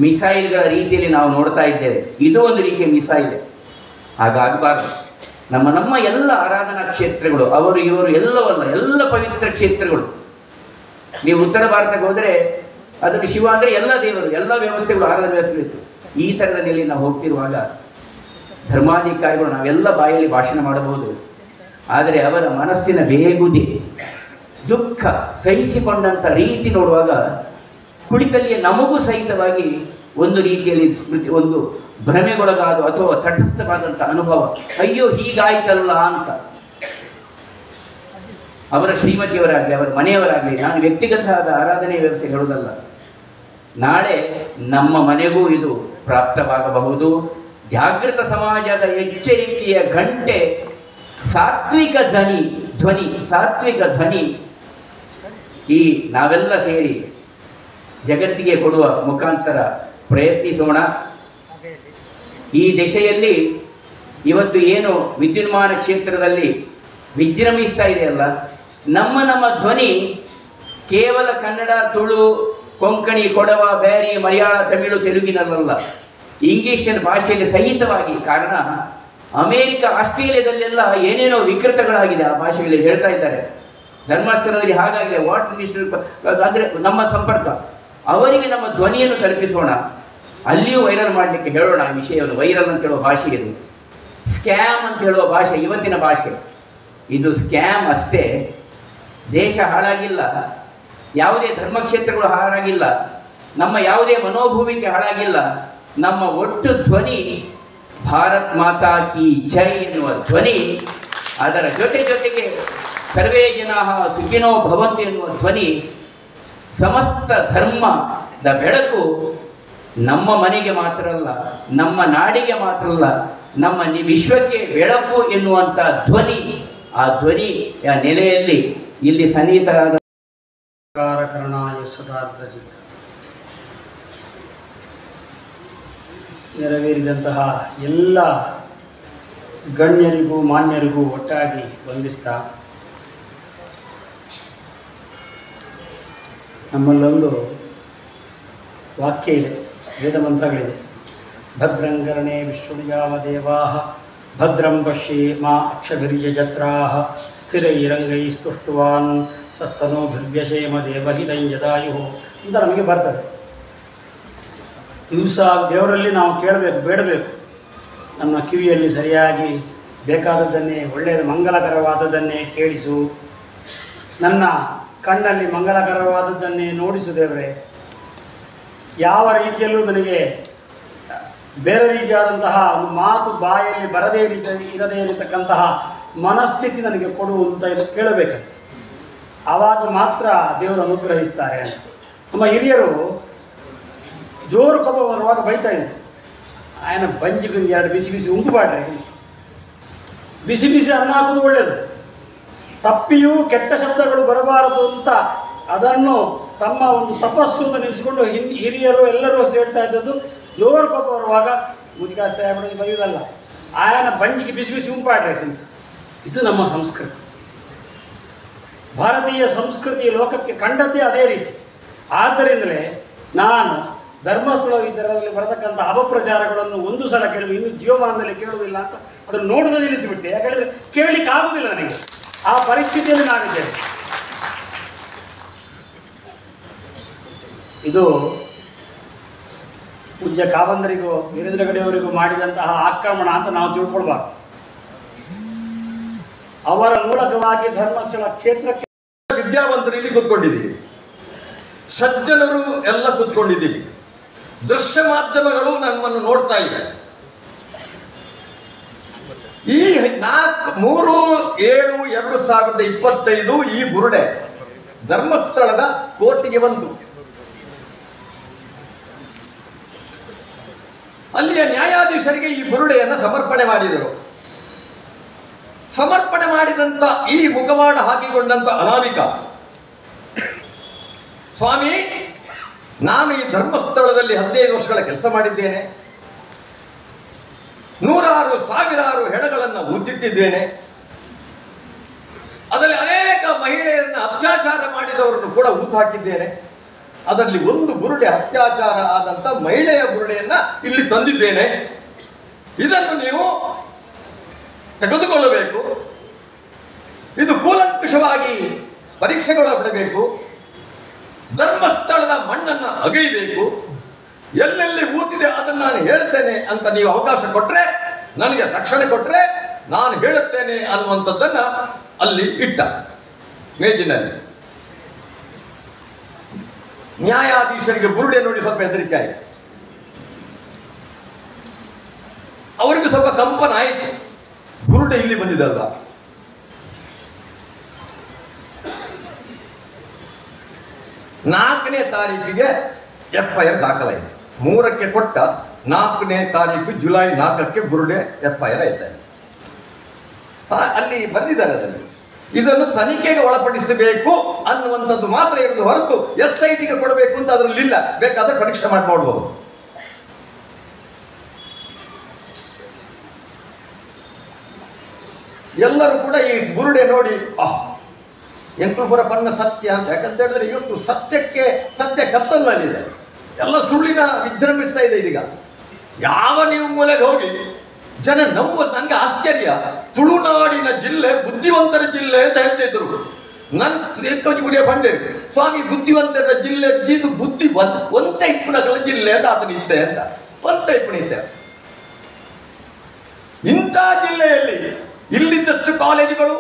ಮಿಸೈಲ್ಗಳ ರೀತಿಯಲ್ಲಿ ನಾವು ನೋಡ್ತಾ ಇದ್ದೇವೆ. ಇದು ಒಂದು ರೀತಿಯ ಮಿಸೈಲ್. ಹಾಗಾಗಬಾರ್ದು. ನಮ್ಮ ಎಲ್ಲ ಆರಾಧನಾ ಕ್ಷೇತ್ರಗಳು, ಅವರು ಇವರು ಎಲ್ಲವಲ್ಲ, ಎಲ್ಲ ಪವಿತ್ರ ಕ್ಷೇತ್ರಗಳು. ನೀವು ಉತ್ತರ ಭಾರತಕ್ಕೆ ಹೋದರೆ ಅದನ್ನು ಶಿವ ಅಂದರೆ ಎಲ್ಲ ದೇವರು, ಎಲ್ಲ ವ್ಯವಸ್ಥೆಗಳು, ಆರಾಧನಾ ವ್ಯವಸ್ಥೆಗಳಿತ್ತು. ಈ ಥರದಲ್ಲಿ ನಾವು ಹೋಗ್ತಿರುವಾಗ ಧರ್ಮಾಧಿಕಾರಿಗಳು ನಾವೆಲ್ಲ ಬಾಯಲ್ಲಿ ಭಾಷಣ ಮಾಡಬಹುದು, ಆದರೆ ಅವರ ಮನಸ್ಸಿನ ಬೇಗುದಿ, ದುಃಖ ಸಹಿಸಿಕೊಂಡಂಥ ರೀತಿ ನೋಡುವಾಗ ಕುಳಿತಲ್ಲಿಯ ನಮಗೂ ಸಹಿತವಾಗಿ ಒಂದು ರೀತಿಯಲ್ಲಿ ಸ್ಮೃತಿ, ಒಂದು ಭ್ರಮೆಗೊಳಗಾದ ಅಥವಾ ತಟಸ್ಥವಾದಂಥ ಅನುಭವ, ಅಯ್ಯೋ ಹೀಗಾಯ್ತಲ್ಲ ಅಂತ. ಅವರ ಶ್ರೀಮತಿಯವರಾಗಲಿ, ಅವರ ಮನೆಯವರಾಗಲಿ, ನಾನು ವ್ಯಕ್ತಿಗತವಾದ ಆರಾಧನೆ ವ್ಯವಸ್ಥೆ ಹೇಳುವುದಲ್ಲ, ನಾಳೆ ನಮ್ಮ ಮನೆಗೂ ಇದು ಪ್ರಾಪ್ತವಾಗಬಹುದು. ಜಾಗೃತ ಸಮಾಜದ ಎಚ್ಚರಿಕೆಯ ಗಂಟೆ, ಸಾತ್ವಿಕ ಧ್ವನಿ ಈ ನಾವೆಲ್ಲ ಸೇರಿ ಜಗತ್ತಿಗೆ ಕೊಡುವ ಮುಖಾಂತರ ಪ್ರಯತ್ನಿಸೋಣ. ಈ ದಿಶೆಯಲ್ಲಿ ಇವತ್ತು ಏನು ವಿದ್ಯುನ್ಮಾನ ಕ್ಷೇತ್ರದಲ್ಲಿ ವಿಜೃಂಭಿಸ್ತಾ ಇದೆಯಲ್ಲ, ನಮ್ಮ ಧ್ವನಿ ಕೇವಲ ಕನ್ನಡ, ತುಳು, ಕೊಂಕಣಿ, ಕೊಡವ, ಬ್ಯಾರಿ, ಮಲಯಾಳ, ತಮಿಳು, ತೆಲುಗಿನಲ್ಲ, ಇಂಗ್ಲಿಷ್ ಭಾಷೆಯಲ್ಲಿ ಸಹಿತವಾಗಿ. ಕಾರಣ ಅಮೇರಿಕ, ಆಸ್ಟ್ರೇಲಿಯಾದಲ್ಲೆಲ್ಲ ಏನೇನೋ ವಿಕೃತಗಳಾಗಿದೆ ಆ ಭಾಷೆಗಳಲ್ಲಿ ಹೇಳ್ತಾ ಇದ್ದಾರೆ. ಧರ್ಮಸ್ಥಳದಲ್ಲಿ ಹಾಗಾಗಿದೆ, ವಾಟ್ ಮಿನಿಸ್ಟರ್ ಅಂದರೆ ನಮ್ಮ ಸಂಪರ್ಕ, ಅವರಿಗೆ ನಮ್ಮ ಧ್ವನಿಯನ್ನು ತಲುಪಿಸೋಣ. ಅಲ್ಲಿಯೂ ವೈರಲ್ ಮಾಡಲಿಕ್ಕೆ ಹೇಳೋಣ ಈ ವಿಷಯವನ್ನು. ವೈರಲ್ ಅಂತ ಹೇಳುವ ಭಾಷೆ ಇದು, ಸ್ಕ್ಯಾಮ್ ಅಂತ ಹೇಳುವ ಭಾಷೆ ಇವತ್ತಿನ ಭಾಷೆ. ಇದು ಸ್ಕ್ಯಾಮ್ ಅಷ್ಟೇ. ದೇಶ ಹಾಳಾಗಿಲ್ಲ, ಯಾವುದೇ ಧರ್ಮಕ್ಷೇತ್ರಗಳು ಹಾಳಾಗಿಲ್ಲ, ನಮ್ಮ ಯಾವುದೇ ಮನೋಭೂಮಿಕೆ ಹಾಳಾಗಿಲ್ಲ. ನಮ್ಮ ಒಟ್ಟು ಧ್ವನಿ ಭಾರತ್ ಮಾತಾ ಕಿ ಜೈ ಎನ್ನುವ ಧ್ವನಿ, ಅದರ ಜೊತೆಗೆ ಸರ್ವೇ ಜನಾಃ ಸುಖಿನೋ ಭವಂತು ಎನ್ನುವ ಧ್ವನಿ, ಸಮಸ್ತ ಧರ್ಮದ ಬೆಳಕು ನಮ್ಮ ಮನೆಗೆ ಮಾತ್ರ ಅಲ್ಲ, ನಮ್ಮ ನಾಡಿಗೆ ಮಾತ್ರ ಅಲ್ಲ, ನಮ್ಮ ವಿಶ್ವಕ್ಕೆ ಬೆಳಕು ಎನ್ನುವಂಥ ಧ್ವನಿ. ಆ ಧ್ವನಿಯ ನೆಲೆಯಲ್ಲಿ ಇಲ್ಲಿ ಸನ್ನಿಹಿತರಾದ ಕರಣಾಯ ಸದಾರ್ದ್ರಚಿತ್ತ ನೆರವೇರಿದಂತಹ ಎಲ್ಲ ಗಣ್ಯರಿಗೂ ಮಾನ್ಯರಿಗೂ ಒಟ್ಟಾಗಿ ವಂದಿಸ್ತಾ, ನಮ್ಮಲ್ಲೊಂದು ವಾಕ್ಯ ಇದೆ, ವೇದ ಮಂತ್ರಗಳಿದೆ. ಭದ್ರಂಕರ್ಣೇ ವಿಶ್ವಯಾಮ ದೇವಾಃ ಭದ್ರಂ ಪಶ್ಯೇಮ ಅಕ್ಷಭಿರ್ಯಜತ್ರಾಃ ಸ್ಥಿರೈರಂಗೈಸ್ತುಷ್ಟ್ವಾನ್ ಸಸ್ತನೋಭಿರ್ವ್ಯಶೇಮ ದೇವಹಿತಂ ಯದಾಯುಃ ಅಂತ ನಮಗೆ ಬರ್ತದೆ. ದಿವಸ ದೇವರಲ್ಲಿ ನಾವು ಕೇಳಬೇಕು, ಬೇಡಬೇಕು. ನನ್ನ ಕಿವಿಯಲ್ಲಿ ಸರಿಯಾಗಿ ಬೇಕಾದದ್ದನ್ನೇ, ಒಳ್ಳೆಯದು ಮಂಗಲಕರವಾದದ್ದನ್ನೇ ಕೇಳಿಸು, ನನ್ನ ಕಣ್ಣಲ್ಲಿ ಮಂಗಲಕರವಾದದ್ದನ್ನೇ ನೋಡಿಸು ದೇವರೇ. ಯಾವ ರೀತಿಯಲ್ಲೂ ನನಗೆ ಬೇರೆ ರೀತಿಯಾದಂತಹ ಒಂದು ಮಾತು ಬಾಯಲ್ಲಿ ಇರದೇ ಇರತಕ್ಕಂತಹ ಮನಸ್ಥಿತಿ ನನಗೆ ಕೊಡು ಅಂತ ಕೇಳಬೇಕಂತೆ. ಆವಾಗ ಮಾತ್ರ ದೇವರು ಅನುಗ್ರಹಿಸ್ತಾರೆ ಅಂತ. ನಮ್ಮ ಹಿರಿಯರು ಜೋರು ಕೋಪ ಬರುವಾಗ ಬೈತಾ ಇದ್ರು, ಆಯನ ಬಂಜಿಗೆ 2 ಬಿಸಿ ಉಂಟು ಮಾಡ್ರಿ, ಬಿಸಿ ಅನ್ನ ಹಾಕೋದು ಒಳ್ಳೆಯದು, ತಪ್ಪಿಯೂ ಕೆಟ್ಟ ಶಬ್ದಗಳು ಬರಬಾರದು ಅಂತ ಅದನ್ನು ತಮ್ಮ ಒಂದು ತಪಸ್ಸು ಅಂತ ನಿಲ್ಲಿಸಿಕೊಂಡು ಹಿರಿಯರು ಎಲ್ಲರೂ ಹೇಳ್ತಾ ಇದ್ದದ್ದು. ಜೋರು ಕೋಪ ಬರುವಾಗ ಮುದಿಕಾಸ್ತ ಆಗ್ಬಿಡೋದು ಬರೆಯುವುದಲ್ಲ, ಆಯನ ಬಂಜಿಗೆ ಬಿಸಿ ಉಂಪಾಡ್ರಿ ಅಂತ. ಇದು ನಮ್ಮ ಸಂಸ್ಕೃತಿ, ಭಾರತೀಯ ಸಂಸ್ಕೃತಿ ಲೋಕಕ್ಕೆ ಕಂಡದ್ದೇ ಅದೇ ರೀತಿ. ಆದ್ದರಿಂದಲೇ ನಾನು ಧರ್ಮಸ್ಥಳ ವಿಚಾರದಲ್ಲಿ ಬರತಕ್ಕಂಥ ಅಪಪ್ರಚಾರಗಳನ್ನು ಒಂದು ಸಲ ಕೇಳುವ, ಇನ್ನು ಜೀವಮಾನದಲ್ಲಿ ಕೇಳುವುದಿಲ್ಲ ಅಂತ ಅದನ್ನು ನೋಡೋದು ನಿಲ್ಲಿಸಿಬಿಟ್ಟೆ. ಯಾಕಂದರೆ ಕೇಳಲಿಕ್ಕೆ ಆಗುವುದಿಲ್ಲ ನನಗೆ, ಆ ಪರಿಸ್ಥಿತಿಯಲ್ಲಿ ನಾನಿದ್ದೇನೆ. ಇದು ಪೂಜ್ಯ ಕಾವಂದರಿಗೂ ವೀರೇಂದ್ರ ಗಡಿಯವರಿಗೂ ಮಾಡಿದಂತಹ ಆಕ್ರಮಣ ಅಂತ ನಾವು ತಿಳ್ಕೊಳ್ಬಾರ್ದು. ಅವರ ಮೂಲಕವಾಗಿ ಧರ್ಮಸ್ಥಳ ಕ್ಷೇತ್ರಕ್ಕೆ ವಿದ್ಯಾವಂತರು ಇಲ್ಲಿ ಕೂತ್ಕೊಂಡಿದ್ದೀವಿ, ಸಜ್ಜನರು ಎಲ್ಲ ಕೂತ್ಕೊಂಡಿದ್ದೀವಿ, ದೃಶ್ಯ ಮಾಧ್ಯಮಗಳು ನಮ್ಮನ್ನು ನೋಡ್ತಾ ಇವೆ. ಈ 3/7/2025 ಈ ಬುರುಡೆ ಧರ್ಮಸ್ಥಳದ ಕೋರ್ಟಿಗೆ ಬಂತು. ಅಲ್ಲಿಯ ನ್ಯಾಯಾಧೀಶರಿಗೆ ಈ ಬುರುಡೆಯನ್ನು ಸಮರ್ಪಣೆ ಮಾಡಿದರು. ಸಮರ್ಪಣೆ ಮಾಡಿದಂತ ಈ ಮುಖವಾಡ ಹಾಕಿಕೊಂಡಂತ ಅನಾಮಿಕ, ಸ್ವಾಮಿ, ನಾನು ಈ ಧರ್ಮಸ್ಥಳದಲ್ಲಿ 15 ವರ್ಷಗಳ ಕೆಲಸ ಮಾಡಿದ್ದೇನೆ, ನೂರಾರು ಸಾವಿರಾರು ಹೆಣಗಳನ್ನು ಊತಿಟ್ಟಿದ್ದೇನೆ, ಅದರಲ್ಲಿ ಅನೇಕ ಮಹಿಳೆಯರನ್ನು ಅತ್ಯಾಚಾರ ಮಾಡಿದವರನ್ನು ಕೂಡ ಊತು ಹಾಕಿದ್ದೇನೆ, ಅದರಲ್ಲಿ ಒಂದು ಬುರುಡೆ ಅತ್ಯಾಚಾರ ಆದಂತ ಮಹಿಳೆಯ ಬುರುಡೆಯನ್ನ ಇಲ್ಲಿ ತಂದಿದ್ದೇನೆ, ಇದನ್ನು ನೀವು ತೆಗೆದುಕೊಳ್ಳಬೇಕು, ಇದು ಕೂಲಂಕುಷವಾಗಿ ಪರೀಕ್ಷೆಗೊಳಪಡಬೇಕು, ಧರ್ಮಸ್ಥಳದ ಮಣ್ಣನ್ನು ಅಗೆಯಬೇಕು, ಎಲ್ಲೆಲ್ಲಿ ಊತಿದೆ ಅದನ್ನು ನಾನು ಹೇಳ್ತೇನೆ ಅಂತ ನೀವು ಅವಕಾಶ ಕೊಟ್ಟರೆ, ನನಗೆ ರಕ್ಷಣೆ ಕೊಟ್ಟರೆ ನಾನು ಹೇಳುತ್ತೇನೆ ಅನ್ನುವಂಥದ್ದನ್ನು ಅಲ್ಲಿ ಇಟ್ಟ ಮೇಜಿನಲ್ಲಿ. ನ್ಯಾಯಾಧೀಶರಿಗೆ ಬುರುಡೆ ನೋಡಿ ಸ್ವಲ್ಪ ಹೆದರಿಕೆ ಆಯಿತು, ಅವರಿಗೂ ಸ್ವಲ್ಪ ಕಂಪನ ಆಯಿತು. ಬುರುಡೆ ಇಲ್ಲಿ ಬಂದಿದಲ್ವ, ನಾಲ್ಕನೇ ತಾರೀಕಿಗೆ FIR ದಾಖಲಾಯಿತು. 3ಕ್ಕೆ ಕೊಟ್ಟ 4ನೇ ತಾರೀಕು ಜುಲೈ 4ಕ್ಕೆ ಬುರುಡೆ FIR ಆಯ್ತು. ಅಲ್ಲಿ ಬಂದಿದ್ದಾರೆ, ಅದರಲ್ಲಿ ಇದನ್ನು ತನಿಖೆಗೆ ಒಳಪಡಿಸಬೇಕು ಅನ್ನುವಂಥದ್ದು ಮಾತ್ರ ಇರೋದು ಹೊರತು SITಗೆ ಕೊಡಬೇಕು ಅಂತ ಅದರಲ್ಲಿ ಇಲ್ಲ. ಬೇಕಾದ್ರೆ ಪರೀಕ್ಷೆ ಮಾಡಿ ನೋಡ್ಬೋದು. ಎಲ್ಲರೂ ಕೂಡ ಈ ಬುರುಡೆ ನೋಡಿ ಎಂಕುಲ್ಪುರ ಪನ್ನ ಸತ್ಯ ಅಂತ, ಯಾಕಂತ ಹೇಳಿದ್ರೆ ಇವತ್ತು ಸತ್ಯ ಕತ್ತಲಿದೆ, ಎಲ್ಲ ಸುಳ್ಳಿನ ವಿಜೃಂಭಿಸ್ತಾ ಇದೆ. ಇದೀಗ ಯಾವ ನೀವು ಮೂಲೆಗೆ ಹೋಗಿ ಜನ ನಂಬುವುದು ನನಗೆ ಆಶ್ಚರ್ಯ. ತುಳುನಾಡಿನ ಜಿಲ್ಲೆ ಬುದ್ಧಿವಂತರ ಜಿಲ್ಲೆ ಅಂತ ಹೇಳ್ತಾ ಇದ್ರು. ನನ್ನ ಬಂಡೇರು ಸ್ವಾಮಿ ಬುದ್ಧಿವಂತರ ಜಿಲ್ಲೆ ಜೀದು ಬುದ್ಧಿ ಒಂದೇ ಇಪ್ಪುಣಗಳ ಜಿಲ್ಲೆ ಅಂತ ಆತನ ಇತ್ತೆ ಅಂತ ಒಂದೇ ಇಪ್ಪಣಿತ್ತೆ. ಇಂಥ ಜಿಲ್ಲೆಯಲ್ಲಿ ಇಲ್ಲಿದ್ದಷ್ಟು ಕಾಲೇಜುಗಳು,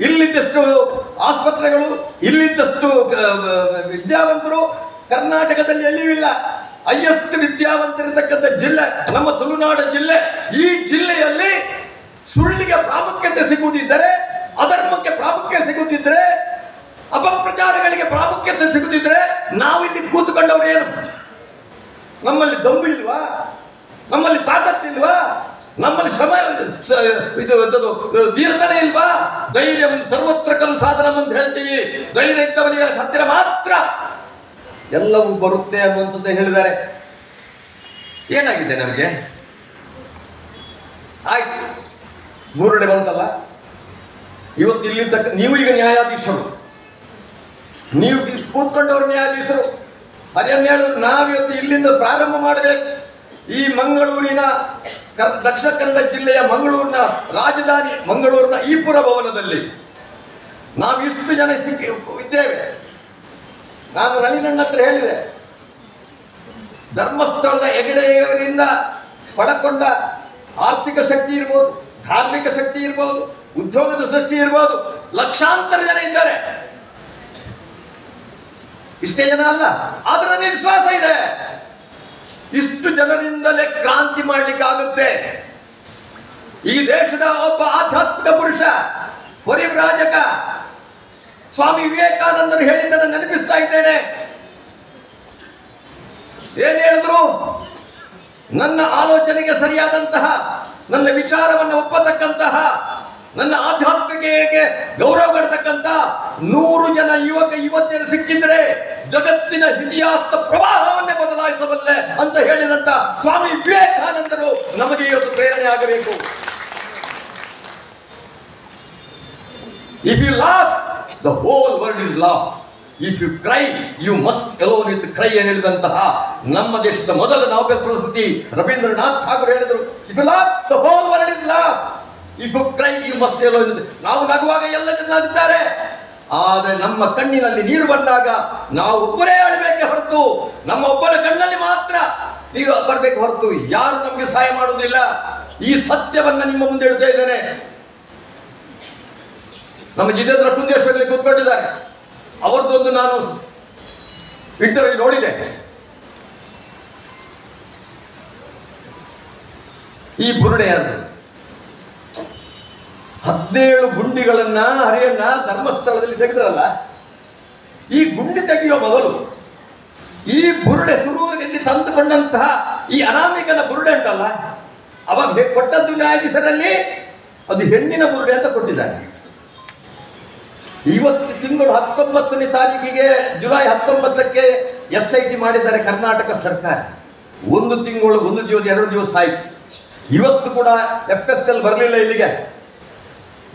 ಇಲ್ಲಿದ್ದಷ್ಟು ಆಸ್ಪತ್ರೆಗಳು, ಇಲ್ಲಿದ್ದಷ್ಟು ವಿದ್ಯಾವಂತರು ಕರ್ನಾಟಕದಲ್ಲಿ ಎಲ್ಲಿಯೂ ಇಲ್ಲ. ಹೈಯೆಸ್ಟ್ ವಿದ್ಯಾವಂತರಿರ್ತಕ್ಕಂಥ ಜಿಲ್ಲೆ ನಮ್ಮ ತುಳುನಾಡು ಜಿಲ್ಲೆ. ಈ ಜಿಲ್ಲೆಯಲ್ಲಿ ಸುಳ್ಳಿಗೆ ಪ್ರಾಮುಖ್ಯತೆ ಸಿಗುವುದಿದ್ದರೆ, ಅಧರ್ಮಕ್ಕೆ ಪ್ರಾಮುಖ್ಯತೆ ಸಿಗುತ್ತಿದ್ದರೆ, ಅಪಪ್ರಚಾರಗಳಿಗೆ ಪ್ರಾಮುಖ್ಯತೆ ಸಿಗುತ್ತಿದ್ದರೆ ನಾವಿಲ್ಲಿ ಕೂತ್ಕೊಂಡವ್ರು ಏನು? ನಮ್ಮಲ್ಲಿ ದಮ್ಮು ಇಲ್ವಾ? ನಮ್ಮಲ್ಲಿ ತಾಕತ್ತಿಲ್ವಾ? ನಮ್ಮಲ್ಲಿ ಶ್ರಮ ಧೀರತನೇ ಇಲ್ವಾ? ಧೈರ್ಯ ಸರ್ವತ್ರ ಕಲು ಸಾಧನ ಅಂತ ಹೇಳ್ತೀವಿ. ಧೈರ್ಯ ಇದ್ದವನಿಗೆ ಹತ್ತಿರ ಮಾತ್ರ ಎಲ್ಲವೂ ಬರುತ್ತೆ ಅನ್ನುವಂಥದ್ದು ಹೇಳಿದ್ದಾರೆ. ಏನಾಗಿದೆ ನಮಗೆ? ಆಯ್ತು, ಬುರುಡೆ ಬಂತಲ್ಲ, ಇವತ್ತು ಇಲ್ಲಿದ್ದ ನೀವು ಈಗ ನ್ಯಾಯಾಧೀಶರು, ನೀವು ಕೂತ್ಕೊಂಡವರು ನ್ಯಾಯಾಧೀಶರು. ಅದೇನು ಹೇಳಿದ್ರು, ನಾವಿವತ್ತು ಇಲ್ಲಿಂದ ಪ್ರಾರಂಭ ಮಾಡಬೇಕು. ಈ ಮಂಗಳೂರಿನ ದಕ್ಷಿಣ ಕನ್ನಡ ಜಿಲ್ಲೆಯ ಮಂಗಳೂರಿನ ರಾಜಧಾನಿ ಮಂಗಳೂರಿನ ಈಪುರ ಭವನದಲ್ಲಿ ನಾವು ಇಷ್ಟು ಜನ ಇದ್ದೇವೆ. ನಾನು ನಳಿನಣ್ಣ ಹತ್ರ ಹೇಳಿದೆ, ಧರ್ಮಸ್ಥಳದ ಹೆಗಡೆಯವರಿಂದ ಪಡಕೊಂಡ ಆರ್ಥಿಕ ಶಕ್ತಿ ಇರ್ಬೋದು, ಧಾರ್ಮಿಕ ಶಕ್ತಿ ಇರ್ಬೋದು, ಉದ್ಯೋಗದ ಸೃಷ್ಟಿ ಇರ್ಬೋದು, ಲಕ್ಷಾಂತರ ಜನ ಇದ್ದಾರೆ. ಇಷ್ಟೇ ಜನ ಅಲ್ಲ, ಆದ್ರೆ ನನಗೆ ವಿಶ್ವಾಸ ಇದೆ, ಇಷ್ಟು ಜನರಿಂದಲೇ ಕ್ರಾಂತಿ ಮಾಡಲಿಕ್ಕಾಗುತ್ತೆ. ಈ ದೇಶದ ಒಬ್ಬ ಆಧ್ಯಾತ್ಮಿಕ ಪುರುಷ, ಪರಿವ್ರಾಜಕ ಸ್ವಾಮಿ ವಿವೇಕಾನಂದರು ಹೇಳಿದ್ದನ್ನು ನೆನಪಿಸ್ತಾ ಇದ್ದೇನೆ. ಏನ್ ಹೇಳಿದ್ರು? ನನ್ನ ಆಲೋಚನೆಗೆ ಸರಿಯಾದಂತಹ, ನನ್ನ ವಿಚಾರವನ್ನು ಒಪ್ಪತಕ್ಕಂತಹ, ನನ್ನ ಆಧ್ಯಾತ್ಮಿಕೆಗೆ ಗೌರವ ಕೊಡ್ತಕ್ಕಂಥ 100 ಜನ ಯುವಕ ಯುವತಿಯರು ಸಿಕ್ಕಿದ್ರೆ ಜಗತ್ತಿನ ಇತಿಹಾಸದ ಪ್ರವಾಹವನ್ನೇ ಬದಲಾಯಿಸಬಲ್ಲೆ ಅಂತ ಹೇಳಿದಂತ ಸ್ವಾಮಿ ವಿವೇಕಾನಂದರು ನಮಗೆ ಇವತ್ತು ಪ್ರೇರಣೆ ಆಗಬೇಕು. If you laugh, the whole world is laugh. If you cry, you must alone with cry ಅಂತ ಹೇಳಿದಂತಹ ನಮ್ಮ ದೇಶದ ಮೊದಲ ನೊಬೆಲ್ ಪ್ರಶಸ್ತಿ ರವೀಂದ್ರನಾಥ್ ಠಾಗೂರ್ ಹೇಳಿದರು. If you laugh, the whole world is laugh. If you cry, you must alone. ನಾವು ನಗುವಾಗ ಎಲ್ಲ ಜನ ನಗುತ್ತಾರೆ, ಆದರೆ ನಮ್ಮ ಕಣ್ಣಿನಲ್ಲಿ ನೀರು ಬಂದಾಗ ನಾವು ಒಬ್ಬರೇ ಅಳಬೇಕೆ ಹೊರತು ನಮ್ಮ ಒಬ್ಬರ ಕಣ್ಣಲ್ಲಿ ಮಾತ್ರ ನೀವು ಬರ್ಬೇಕು ಹೊರತು ಯಾರು ನಮಗೆ ಸಹಾಯ ಮಾಡುವುದಿಲ್ಲ. ಈ ಸತ್ಯವನ್ನ ನಿಮ್ಮ ಮುಂದೆ ಇಡ್ತಾ ಇದ್ದೇನೆ. ನಮ್ಮ ಜಿತೇಂದ್ರ ಕುಂದೇಶ್ವರಲ್ಲಿ ಕೂತ್ಕೊಂಡಿದ್ದಾರೆ, ಅವರದೊಂದು ನಾನು ಇಂಟರ್ವ್ಯೂ ನೋಡಿದೆ. ಈ ಬುರುಡೆ ಅದು 17 ಗುಂಡಿಗಳನ್ನ ಹರಿಯಣ್ಣ ಧರ್ಮಸ್ಥಳದಲ್ಲಿ ತೆಗೆದ್ರಲ್ಲ, ಈ ಗುಂಡಿ ತೆಗೆಯುವ ಮೊದಲು ಈ ಬುರುಡೆ ಸುರುವಿನಲ್ಲಿ ತಂದುಕೊಂಡಂತಹ ಈ ಅನಾಮಿಕನ ಬುರುಡೆ ಉಂಟಲ್ಲ, ಅವ ಕೊಟ್ಟದ್ದು ನ್ಯಾಯಾಧೀಶರಲ್ಲಿ ಅದು ಹೆಣ್ಣಿನ ಬುರುಡೆ ಅಂತ ಕೊಟ್ಟಿದ್ದಾನೆ. ಇವತ್ತು ತಿಂಗಳು 19ನೇ ತಾರೀಕಿಗೆ ಜುಲೈ 19ಕ್ಕೆ SIT ಮಾಡಿದ್ದಾರೆ ಕರ್ನಾಟಕ ಸರ್ಕಾರ. 1 ತಿಂಗಳು 1 ದಿವಸ 2 ದಿವಸ ಆಯ್ತು. ಇವತ್ತು ಕೂಡ FSL ಬರಲಿಲ್ಲ ಇಲ್ಲಿಗೆ.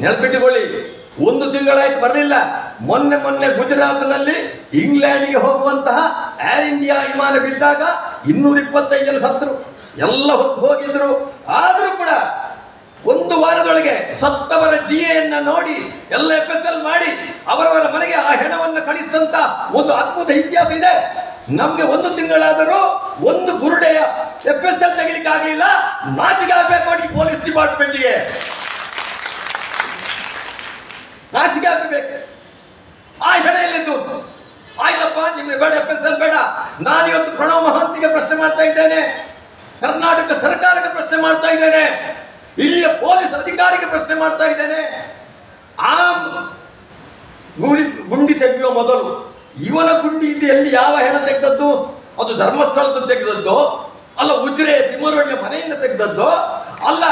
ನೆನಪಿಟ್ಟುಕೊಳ್ಳಿ, 1 ತಿಂಗಳಾಯ್ತು ಬರಲಿಲ್ಲ. ಮೊನ್ನೆ ಗುಜರಾತ್ನಲ್ಲಿ ಇಂಗ್ಲೆಂಡ್ಗೆ ಹೋಗುವಂತಹ ಏರ್ ಇಂಡಿಯಾ ವಿಮಾನ ಬಿದ್ದಾಗ 225 ಜನ ಸತ್ತರು, ಎಲ್ಲ ಹೊತ್ತು ಹೋಗಿದ್ರು. ಆದರೂ ಕೂಡ 1 ವಾರದೊಳಗೆ ಸತ್ತವರ DA ನೋಡಿ ಎಲ್ಲ FSL ಮಾಡಿ ಅವರವರ ಮನೆಗೆ ಆ ಹೆಣವನ್ನು ಕಳಿಸಿದಂತ ಒಂದು ಅದ್ಭುತ ಇತಿಹಾಸ ಇದೆ. ನಮ್ಗೆ 1 ತಿಂಗಳಾದರೂ 1 ಬುರುಡೆಯ FSL ತೆಗಿಲಿಕ್ಕೆ ಆಗಲಿಲ್ಲ. ನಾಚಿಕೆ ಆಗ್ಬೇಕು ನೋಡಿ ಪೊಲೀಸ್ ಡಿಪಾರ್ಟ್ಮೆಂಟ್ಗೆ, ನಾಚಿಕೆ ಆಗಬೇಕು. ಆ ಹೆಣ ಎಲ್ಲಿದ್ದು? ಆಯ್ತಪ್ಪ, ನಿಮಗೆ ಬೇಡ FSL ಬೇಡ. ನಾನಿವತ್ತು ಪ್ರಣವ್ ಮಹಾಂತಿಗೆ ಪ್ರಶ್ನೆ ಮಾಡ್ತಾ ಇದ್ದೇನೆ, ಕರ್ನಾಟಕ ಸರ್ಕಾರಕ್ಕೆ ಪ್ರಶ್ನೆ ಮಾಡ್ತಾ ಇದ್ದೇನೆ, ಇಲ್ಲಿಯ ಪೊಲೀಸ್ ಅಧಿಕಾರಿಗೆ ಪ್ರಶ್ನೆ ಮಾಡ್ತಾ ಇದ್ದೇನೆ. ಆ ಗುಂಡಿ ತೆಗೆಯುವ ಮೊದಲು ಇವನ ಗುಂಡಿ ಇದು ಎಲ್ಲಿ ಯಾವ ಹೆಣ ತೆಗೆದದ್ದು? ಅದು ಧರ್ಮಸ್ಥಳದ ತೆಗೆದದ್ದು ಅಲ್ಲ, ಉಜಿರೆ ತಿಮ್ಮರೋಡಿಯ ಮನೆಯಿಂದ ತೆಗೆದದ್ದು ಅಲ್ಲ,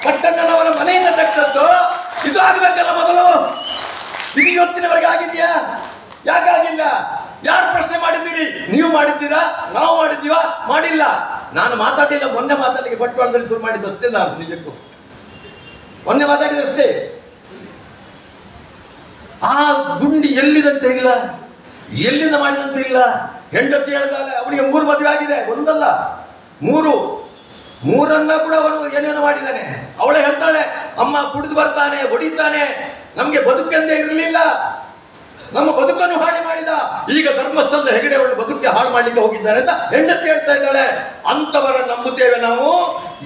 ಪಟ್ಟಣ್ಣನವರ ಮನೆಯಿಂದ ತೆಗೆದದ್ದು. ಇದು ಆಗಬೇಕಲ್ಲ ಮೊದಲು. ಇದು ಇವತ್ತಿನವರೆಗೆ ಆಗಿದೆಯಾ? ಯಾಕಾಗಿಲ್ಲ? ಯಾರು ಪ್ರಶ್ನೆ ಮಾಡಿದ್ದೀರಿ? ನೀವು ಮಾಡಿದ್ದೀರಾ? ನಾವು ಮಾಡಿದ್ದೀವಾ? ಮಾಡಿಲ್ಲ. ನಾನು ಮಾತಾಡಿಲ್ಲ. ಮೊನ್ನೆ ಮಾತಾಡಲಿಕ್ಕೆ ಬಂಟ್ವಾಳದಲ್ಲಿ ಶುರು ಮಾಡಿದ್ದು ಅಷ್ಟೇ. ನಾನು ನಿಜಕ್ಕೂ ಮೊನ್ನೆ ಮಾತಾಡಿದಷ್ಟೇ. ಆ ಗುಂಡಿ ಎಲ್ಲಿದಂತೆ ಇಲ್ಲ, ಎಲ್ಲಿಂದ ಮಾಡಿದಂತೆ ಇಲ್ಲ. ಹೆಂಡತಿ ಹೇಳಿದಾಳೆ ಅವನಿಗೆ 3 ಮದುವೆ ಆಗಿದೆ, ಒಂದಲ್ಲ 3. 3 ಕೂಡ ಅವನು ಏನೇನೋ ಮಾಡಿದ್ದಾನೆ. ಅವಳೇ ಹೇಳ್ತಾಳೆ, ಅಮ್ಮ ಕುಡಿದು ಬರ್ತಾನೆ, ಹೊಡಿತಾನೆ, ನಮಗೆ ಬದುಕೆಂದೇ ಇರಲಿಲ್ಲ, ನಮ್ಮ ಬದುಕನ್ನು ಹಾಳು ಮಾಡಿದ. ಈಗ ಧರ್ಮಸ್ಥಳದ ಹೆಗಡೆ ಅವಳು ಬದುಕಿಗೆ ಹಾಳು ಮಾಡ್ಲಿಕ್ಕೆ ಹೋಗಿದ್ದಾನೆ ಅಂತ ಹೆಂಡತಿ ಹೇಳ್ತಾ ಇದ್ದಾಳೆ. ಅಂತವರ ನಂಬುತ್ತೇವೆ ನಾವು.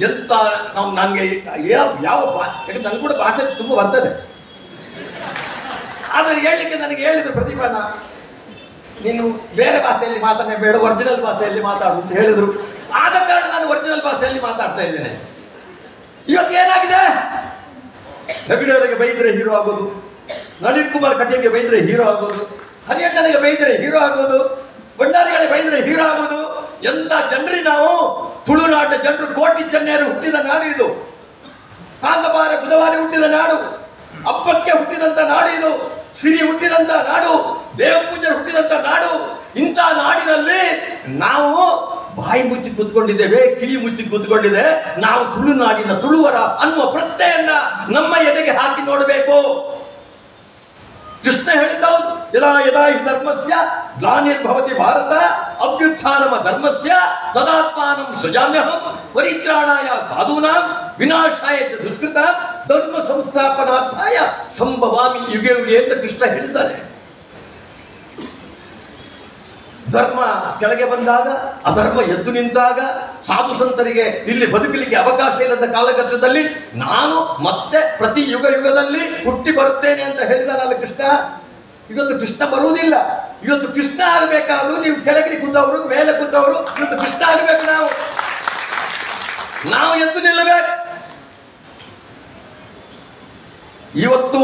ಎಂತ ನಾವು ನನಗೆ ಯಾವ ಯಾಕಂದ್ರೆ ನನಗೆ ಕೂಡ ಭಾಷೆ ತುಂಬ ಬರ್ತದೆ, ಆದರೆ ಹೇಳಲಿಕ್ಕೆ ನನಗೆ ಹೇಳಿದ್ರು ಪ್ರತಿಭಾನ, ನೀನು ಬೇರೆ ಭಾಷೆಯಲ್ಲಿ ಮಾತಾಡಬೇಡ, ಒರಿಜಿನಲ್ ಭಾಷೆಯಲ್ಲಿ ಮಾತಾಡು ಅಂತ ಹೇಳಿದ್ರು. ಆದ ಕಾರಣ ನಾನು ಒರಿಜಿನಲ್ ಭಾಷೆಯಲ್ಲಿ ಮಾತಾಡ್ತಾ ಇದ್ದೇನೆ. ಇವತ್ತು ಏನಾಗಿದೆ? ಹೆಗಡೆಯವರಿಗೆ ಬೈದ್ರೆ ಹೀರೋ ಆಗೋದು, ನಳಿನ್ ಕುಮಾರ್ ಕಟೀಲ್ಗೆ ಬೈದ್ರೆ ಹೀರೋ ಆಗೋದು, ಹರಿಯಣ್ಣನಿಗೆ ಬೈದ್ರೆ ಹೀರೋ ಆಗೋದು, ಭಂಡಾರಿಗಳಿಗೆ ಬೈದ್ರೆ ಹೀರೋ ಆಗೋದು. ಎಂತ ಜನರಿ ನಾವು! ತುಳುನಾಡಿನ ಜನರು ಕೋಟಿ ಚೆನ್ನೈರು ಹುಟ್ಟಿದ ನಾಡು ಇದು. ಕಾಂತಬಾರ ಬುಧವಾರ ಹುಟ್ಟಿದ ನಾಡು, ಹಬ್ಬಕ್ಕೆ ಹುಟ್ಟಿದಂತ ನಾಡು ಇದು, ಸಿರಿ ಹುಟ್ಟಿದಂತ ನಾಡು, ದೇವಪೂಜೆ ಹುಟ್ಟಿದಂತ ನಾಡು. ಇಂಥ ನಾಡಿನಲ್ಲಿ ನಾವು ಬಾಯಿ ಮುಚ್ಚಿ ಕೂತ್ಕೊಂಡಿದ್ದೇವೆ, ಕಿವಿ ಮುಚ್ಚಿ ಕೂತ್ಕೊಂಡಿದೆ. ನಾವು ತುಳುನಾಡಿನ ತುಳುವರ ಅನ್ನುವ ಪ್ರಶ್ನೆಯನ್ನ ನಮ್ಮ ಎದೆಗೆ ಹಾಕಿ ನೋಡಬೇಕು. ಕೃಷ್ಣ ಹೇಳಿದ್ದವು, ಯದಾ ಯದಾ ಹಿ ಧರ್ಮಸ್ಯ ಗ್ಲಾನಿರ್ಭವತಿ ಭಾರತ ಅಭ್ಯುತ್ಥಾನಮ ಧರ್ಮಸ್ಯ ತದಾತ್ಮಾನಂ ಸೃಜಾಮ್ಯಹಂ ಪರಿತ್ರಾಣಾಯ ಸಾಧೂನಾಂ ವಿನಾಶಾಯ ಚ ದುಷ್ಕೃತಾಂ ಧರ್ಮ ಸಂಸ್ಥಾಪನಾರ್ಥಾಯ ಸಂಭವಾಮಿ ಯುಗೆ ಯುಗೆ ಅಂತ ಕೃಷ್ಣ ಹೇಳಿದ್ದಾನೆ. ಧರ್ಮ ಕೆಳಗೆ ಬಂದಾಗ, ಅಧರ್ಮ ಎದ್ದು ನಿಂತಾಗ, ಸಾಧು ಸಂತರಿಗೆ ಇಲ್ಲಿ ಬದುಕಲಿಕ್ಕೆ ಅವಕಾಶ ಇಲ್ಲದ ಕಾಲಘಟ್ಟದಲ್ಲಿ ನಾನು ಮತ್ತೆ ಪ್ರತಿ ಯುಗದಲ್ಲಿ ಹುಟ್ಟಿ ಬರುತ್ತೇನೆ ಅಂತ ಹೇಳಿದಾನಲ್ಲ ಕೃಷ್ಣ. ಇವತ್ತು ಕೃಷ್ಣ ಬರುವುದಿಲ್ಲ. ಇವತ್ತು ಕೃಷ್ಣ ಆಗಬೇಕಾದ್ರು ನೀವು ಕೆಳಗೆ ಕೂತವರು ಮೇಲೆ ಕೂತವರು ಇವತ್ತು ಕೃಷ್ಣ ಆಗಬೇಕು. ನಾವು ಎದ್ದು ನಿಲ್ಲಬೇಕು. ಇವತ್ತು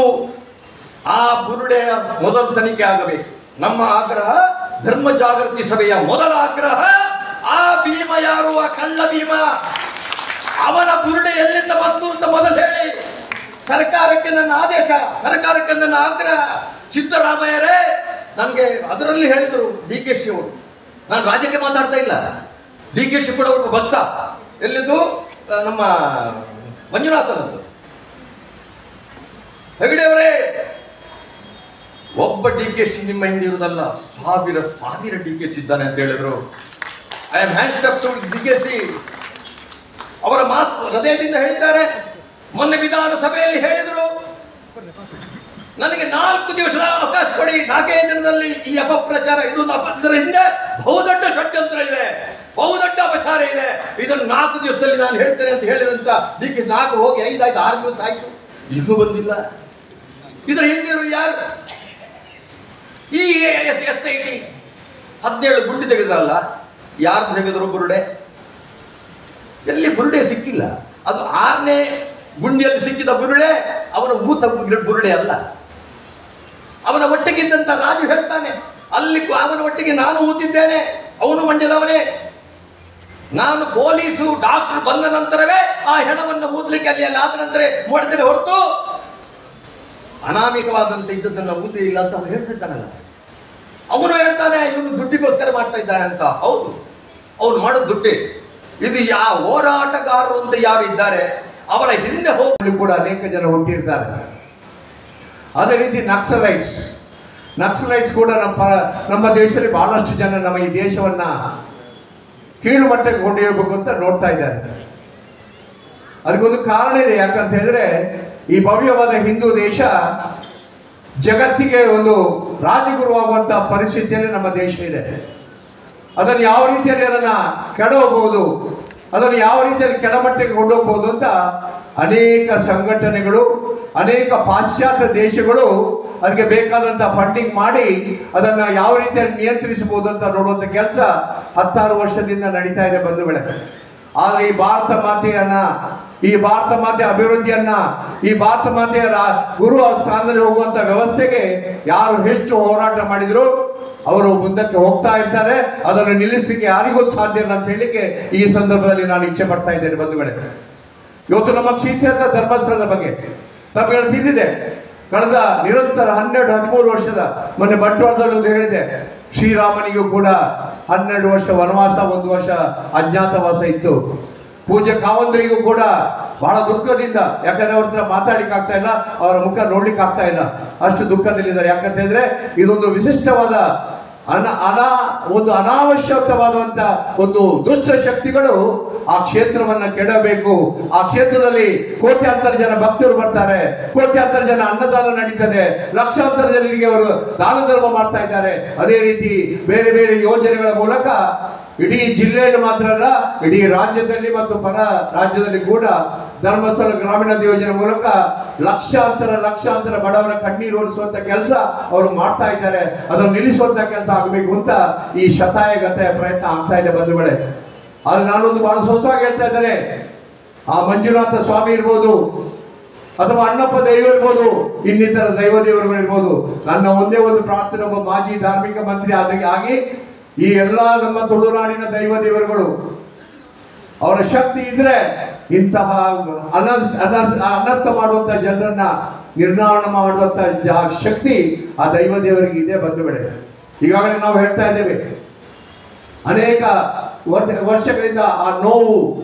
ಆ ಬುರುಡೆಯ ಮೊದಲು ತನಿಖೆ ಆಗಬೇಕು. ನಮ್ಮ ಆಗ್ರಹ, ಧರ್ಮ ಜಾಗೃತಿ ಸಭೆಯ ಮೊದಲ ಆಗ್ರಹ, ಆ ಭೀಮ ಯಾರು? ಆ ಕಳ್ಳ ಭೀಮ, ಅವನ ಬುರುಡೆ ಎಲ್ಲಿಂದ ಬಂತು ಅಂತ ಮೊದಲು ಹೇಳಿ. ಸರ್ಕಾರಕ್ಕೆ ನನ್ನ ಆದೇಶ, ಸರ್ಕಾರಕ್ಕೆ ನನ್ನ ಆಗ್ರಹ. ಸಿದ್ದರಾಮಯ್ಯರೇ ನನಗೆ ಅದರಲ್ಲಿ ಹೇಳಿದರು DKಶಿ ಅವರು, ನಾನು ರಾಜ್ಯಕ್ಕೆ ಮಾತಾಡ್ತಾ ಇಲ್ಲ, DKಶಿ ಕೂಡ ಅವ್ರಿಗೆ ಭಕ್ತ. ಎಲ್ಲಿದ್ದು? ನಮ್ಮ ಮಂಜುನಾಥನದ್ದು. ಹೆಗಡೆಯವರೇ, ಒಬ್ಬ DKಶಿ ನಿಮ್ಮ ಹಿಂದೆ ಇರುವುದಲ್ಲ, ಸಾವಿರ DKಶಿ ಇದ್ದಾನೆ ಅಂತ ಹೇಳಿದ್ರು. I am hands up to DKಶಿ. ಅವರ ಮಾತು ಹೃದಯದಿಂದ ಹೇಳಿದ್ದಾರೆ. ಮೊನ್ನೆ ವಿಧಾನಸಭೆಯಲ್ಲಿ ಹೇಳಿದರು, ನನಗೆ 4 ದಿವಸದ ಅವಕಾಶ ಕೊಡಿ, 4 ದಿನದಲ್ಲಿ ಈ ಅಪಪ್ರಚಾರ, ಇದರ ಹಿಂದೆ ಬಹುದೊಡ್ಡ ಷಡ್ಯಂತ್ರ ಇದೆ, ಬಹುದೊಡ್ಡ ಅಪಚಾರ ನಿರ್ಧಾರ ಇದೆ, ಇದನ್ನು 4 ದಿವಸದಲ್ಲಿ ನಾನು ಹೇಳ್ತೇನೆ ಅಂತ ಹೇಳಿದಂತ ಡಿ.ಕೆ. 4 ಹೋಗಿ 5 ಆಯ್ತು, 6 ದಿವಸ ಆಯ್ತು, ಇನ್ನೂ ಬಂದಿಲ್ಲ. ಇದರ ಹಿಂದಿರು ಯಾರು? ಈ SIT 17 ಗುಂಡಿ ತೆಗೆದ್ರಲ್ಲ, ಯಾರು ತೆಗೆದ್ರು? ಬುರುಡೆ. ಎಲ್ಲಿ ಬುರುಡೆ ಸಿಕ್ಕಿಲ್ಲ. ಅದು 6ನೇ ಗುಂಡಿಯಲ್ಲಿ ಸಿಕ್ಕಿದ ಬುರುಡೆ, ಅವನ ಊತ ಬುರುಡೆ ಅಲ್ಲ. ಅವನ ಒಟ್ಟಿಗಿದ್ದಂತ ರಾಜು ಹೇಳ್ತಾನೆ, ಅಲ್ಲಿ ಅವನ ಒಟ್ಟಿಗೆ ನಾನು ಊತಿದ್ದೇನೆ, ಅವನು ಮಂಡ್ಯದವನೇ. ನಾನು ಪೊಲೀಸು ಡಾಕ್ಟರ್ ಬಂದ ನಂತರವೇ ಆ ಹೆಣವನ್ನು ಊದಲಿಕ್ಕೆ ಅಲ್ಲಿ ಆದ ನಂತರ ಮಾಡ್ತೇನೆ ಹೊರತು ಅನಾಮಿಕವಾದಂತ ಇದ್ದದನ್ನು ಊತಲಿಲ್ಲ ಅಂತ ಅವನು ಹೇಳ್ತಿದ್ದಾನಲ್ಲ. ಅವನು ಹೇಳ್ತಾನೆ ಇವನು ದುಡ್ಡಿಗೋಸ್ಕರ ಮಾಡ್ತಾ ಇದ್ದಾನೆ ಅಂತ. ಹೌದು, ಅವನು ಮಾಡೋದು ದುಡ್ಡಿ. ಇದು ಹೋರಾಟಗಾರರು ಅಂತ ಯಾರು ಇದ್ದಾರೆ ಅವರ ಹಿಂದೆ ಹೋಗಲು ಕೂಡ ಅನೇಕ ಜನ ಹುಟ್ಟಿರ್ತಾರೆ. ಅದೇ ರೀತಿ ನಕ್ಸಲೈಟ್ಸ್ ಕೂಡ ನಮ್ಮ ದೇಶದಲ್ಲಿ ಬಹಳಷ್ಟು ಜನ ನಮ್ಮ ಈ ದೇಶವನ್ನ ಕೀಳು ಮಟ್ಟಕ್ಕೆ ಕೊಂಡೊಯ್ಯಬೇಕು ಅಂತ ನೋಡ್ತಾ ಇದ್ದಾರೆ. ಅದಕ್ಕೊಂದು ಕಾರಣ ಇದೆ. ಯಾಕಂತ ಹೇಳಿದ್ರೆ ಈ ಭವ್ಯವಾದ ಹಿಂದೂ ದೇಶ ಜಗತ್ತಿಗೆ ಒಂದು ರಾಜಗುರು ಆಗುವಂತ ಪರಿಸ್ಥಿತಿಯಲ್ಲಿ ನಮ್ಮ ದೇಶ ಇದೆ. ಅದನ್ನು ಯಾವ ರೀತಿಯಲ್ಲಿ ಅದನ್ನ ಕೆಡವಬಹುದು, ಅದನ್ನು ಯಾವ ರೀತಿಯಲ್ಲಿ ಕೆಳಮಟ್ಟಕ್ಕೆ ಕೊಂಡೋಗ್ಬಹುದು ಅಂತ ಅನೇಕ ಸಂಘಟನೆಗಳು, ಅನೇಕ ಪಾಶ್ಚಾತ್ಯ ದೇಶಗಳು ಅದಕ್ಕೆ ಬೇಕಾದಂಥ ಫಂಡಿಂಗ್ ಮಾಡಿ ಅದನ್ನು ಯಾವ ರೀತಿಯಲ್ಲಿ ನಿಯಂತ್ರಿಸಬಹುದು ಅಂತ ನೋಡುವಂಥ ಕೆಲಸ 16 ವರ್ಷದಿಂದ ನಡೀತಾ ಇದೆ ಬಂಧುಗಳೇ. ಆದರೆ ಈ ಭಾರತ ಮಾತೆಯ ಅಭಿವೃದ್ಧಿಯನ್ನ, ಈ ಭಾರತ ಮಾತೆಯ ಗುರು ಸ್ಥಾನದಲ್ಲಿ ಹೋಗುವಂತ ವ್ಯವಸ್ಥೆಗೆ ಯಾರು ಎಷ್ಟು ಹೋರಾಟ ಮಾಡಿದ್ರು ಅವರು ಮುಂದಕ್ಕೆ ಹೋಗ್ತಾ ಇರ್ತಾರೆ. ಅದನ್ನು ನಿಲ್ಲಿಸಲಿಕ್ಕೆ ಯಾರಿಗೂ ಸಾಧ್ಯ ಇಲ್ಲ ಅಂತ ಹೇಳಿಕ್ಕೆ ಈ ಸಂದರ್ಭದಲ್ಲಿ ನಾನು ಇಚ್ಛೆ ಪಡ್ತಾ ಇದ್ದೇನೆ ಬಂಧುಗಳೇ. ಇವತ್ತು ನಮ್ಮ ಕ್ಷೇತ್ರದ ಧರ್ಮಸ್ಥಳದ ಬಗ್ಗೆ ನಮಗೆ ತಿಳಿದಿದೆ. ಕಳೆದ ನಿರಂತರ 12-13 ವರ್ಷದ ಮೊನ್ನೆ ಬಂಟ್ವಾಳದಲ್ಲಿ ಒಂದು ಹೇಳಿದೆ, ಶ್ರೀರಾಮನಿಗೂ ಕೂಡ 12 ವರ್ಷ ವನವಾಸ, 1 ವರ್ಷ ಅಜ್ಞಾತವಾಸ ಇತ್ತು. ಪೂಜ್ಯ ಕಾವಂದರಿಗೂ ಕೂಡ ಬಹಳ ದುಃಖದಿಂದ, ಯಾಕಂದ್ರೆ ಅವ್ರ ಹತ್ರ ಮಾತಾಡ್ಲಿಕ್ಕೆ ಆಗ್ತಾ ಇಲ್ಲ, ಅವರ ಮುಖ ನೋಡ್ಲಿಕ್ಕೆ ಆಗ್ತಾ ಇಲ್ಲ, ಅಷ್ಟು ದುಃಖದಲ್ಲಿದ್ದಾರೆ. ಯಾಕಂತ ಹೇಳಿದ್ರೆ ಇದೊಂದು ವಿಶಿಷ್ಟವಾದ ಒಂದು ಅನಾವಶ್ಯಕವಾದಂತ ಒಂದು ದುಷ್ಟ ಶಕ್ತಿಗಳು ಆ ಕ್ಷೇತ್ರವನ್ನ ಕೆಡಬೇಕು. ಆ ಕ್ಷೇತ್ರದಲ್ಲಿ ಕೋಟ್ಯಾಂತರ ಜನ ಭಕ್ತರು ಬರ್ತಾರೆ, ಕೋಟ್ಯಾಂತರ ಜನ ಅನ್ನದಾನ ನಡೀತದೆ, ಲಕ್ಷಾಂತರ ಜನರಿಗೆ ಅವರು ದಾನ ಧರ್ಮ ಮಾಡ್ತಾ ಇದ್ದಾರೆ. ಅದೇ ರೀತಿ ಬೇರೆ ಬೇರೆ ಯೋಜನೆಗಳ ಮೂಲಕ ಇಡೀ ಜಿಲ್ಲೆಯಲ್ಲಿ ಮಾತ್ರ ಅಲ್ಲ, ಇಡೀ ರಾಜ್ಯದಲ್ಲಿ ಮತ್ತು ಪರ ರಾಜ್ಯದಲ್ಲಿ ಕೂಡ ಧರ್ಮಸ್ಥಳ ಗ್ರಾಮೀಣ ಯೋಜನೆ ಮೂಲಕ ಲಕ್ಷಾಂತರ ಬಡವರ ಕಣ್ಣೀರು ಒರೆಸುವಂತ ಕೆಲಸ ಅವರು ಮಾಡ್ತಾ ಇದ್ದಾರೆ. ಅದನ್ನು ನಿಲ್ಲಿಸುವಂತ ಕೆಲಸ ಆಗಬೇಕು ಅಂತ ಈ ಶತಾಯಗತಾಯ ಪ್ರಯತ್ನ ಆಗ್ತಾ ಇದೆ ಬಂಧುಗಳೇ. ಆದ್ರೆ ನಾನೊಂದು ಬಹಳ ಸ್ಪಷ್ಟವಾಗಿ ಹೇಳ್ತಾ ಇದ್ದೇನೆ, ಆ ಮಂಜುನಾಥ ಸ್ವಾಮಿ ಇರ್ಬೋದು ಅಥವಾ ಅಣ್ಣಪ್ಪ ದೈವ ಇರ್ಬೋದು, ಇನ್ನಿತರ ದೈವ ಇರ್ಬೋದು, ನನ್ನ ಒಂದೇ ಒಂದು ಪ್ರಾರ್ಥನೆ, ಒಬ್ಬ ಮಾಜಿ ಧಾರ್ಮಿಕ ಮಂತ್ರಿ ಆಗಿ ಈ ಎಲ್ಲ ನಮ್ಮ ತುಳುನಾಡಿನ ದೈವ ದೇವರುಗಳು ಅವರ ಶಕ್ತಿ ಇದ್ರೆ ಇಂತಹ ಅನರ್ಥ ಮಾಡುವಂತ ಜನರನ್ನ ನಿರ್ನಾಮ ಮಾಡುವಂತ ಶಕ್ತಿ ಆ ದೈವ ದೇವರಿಗೆ ಇದೆ ಬಂಧುಗಳೇ. ಈಗಾಗಲೇ ನಾವು ಹೇಳ್ತಾ ಇದ್ದೇವೆ, ಅನೇಕ ವರ್ಷಗಳಿಂದ ಆ ನೋವು,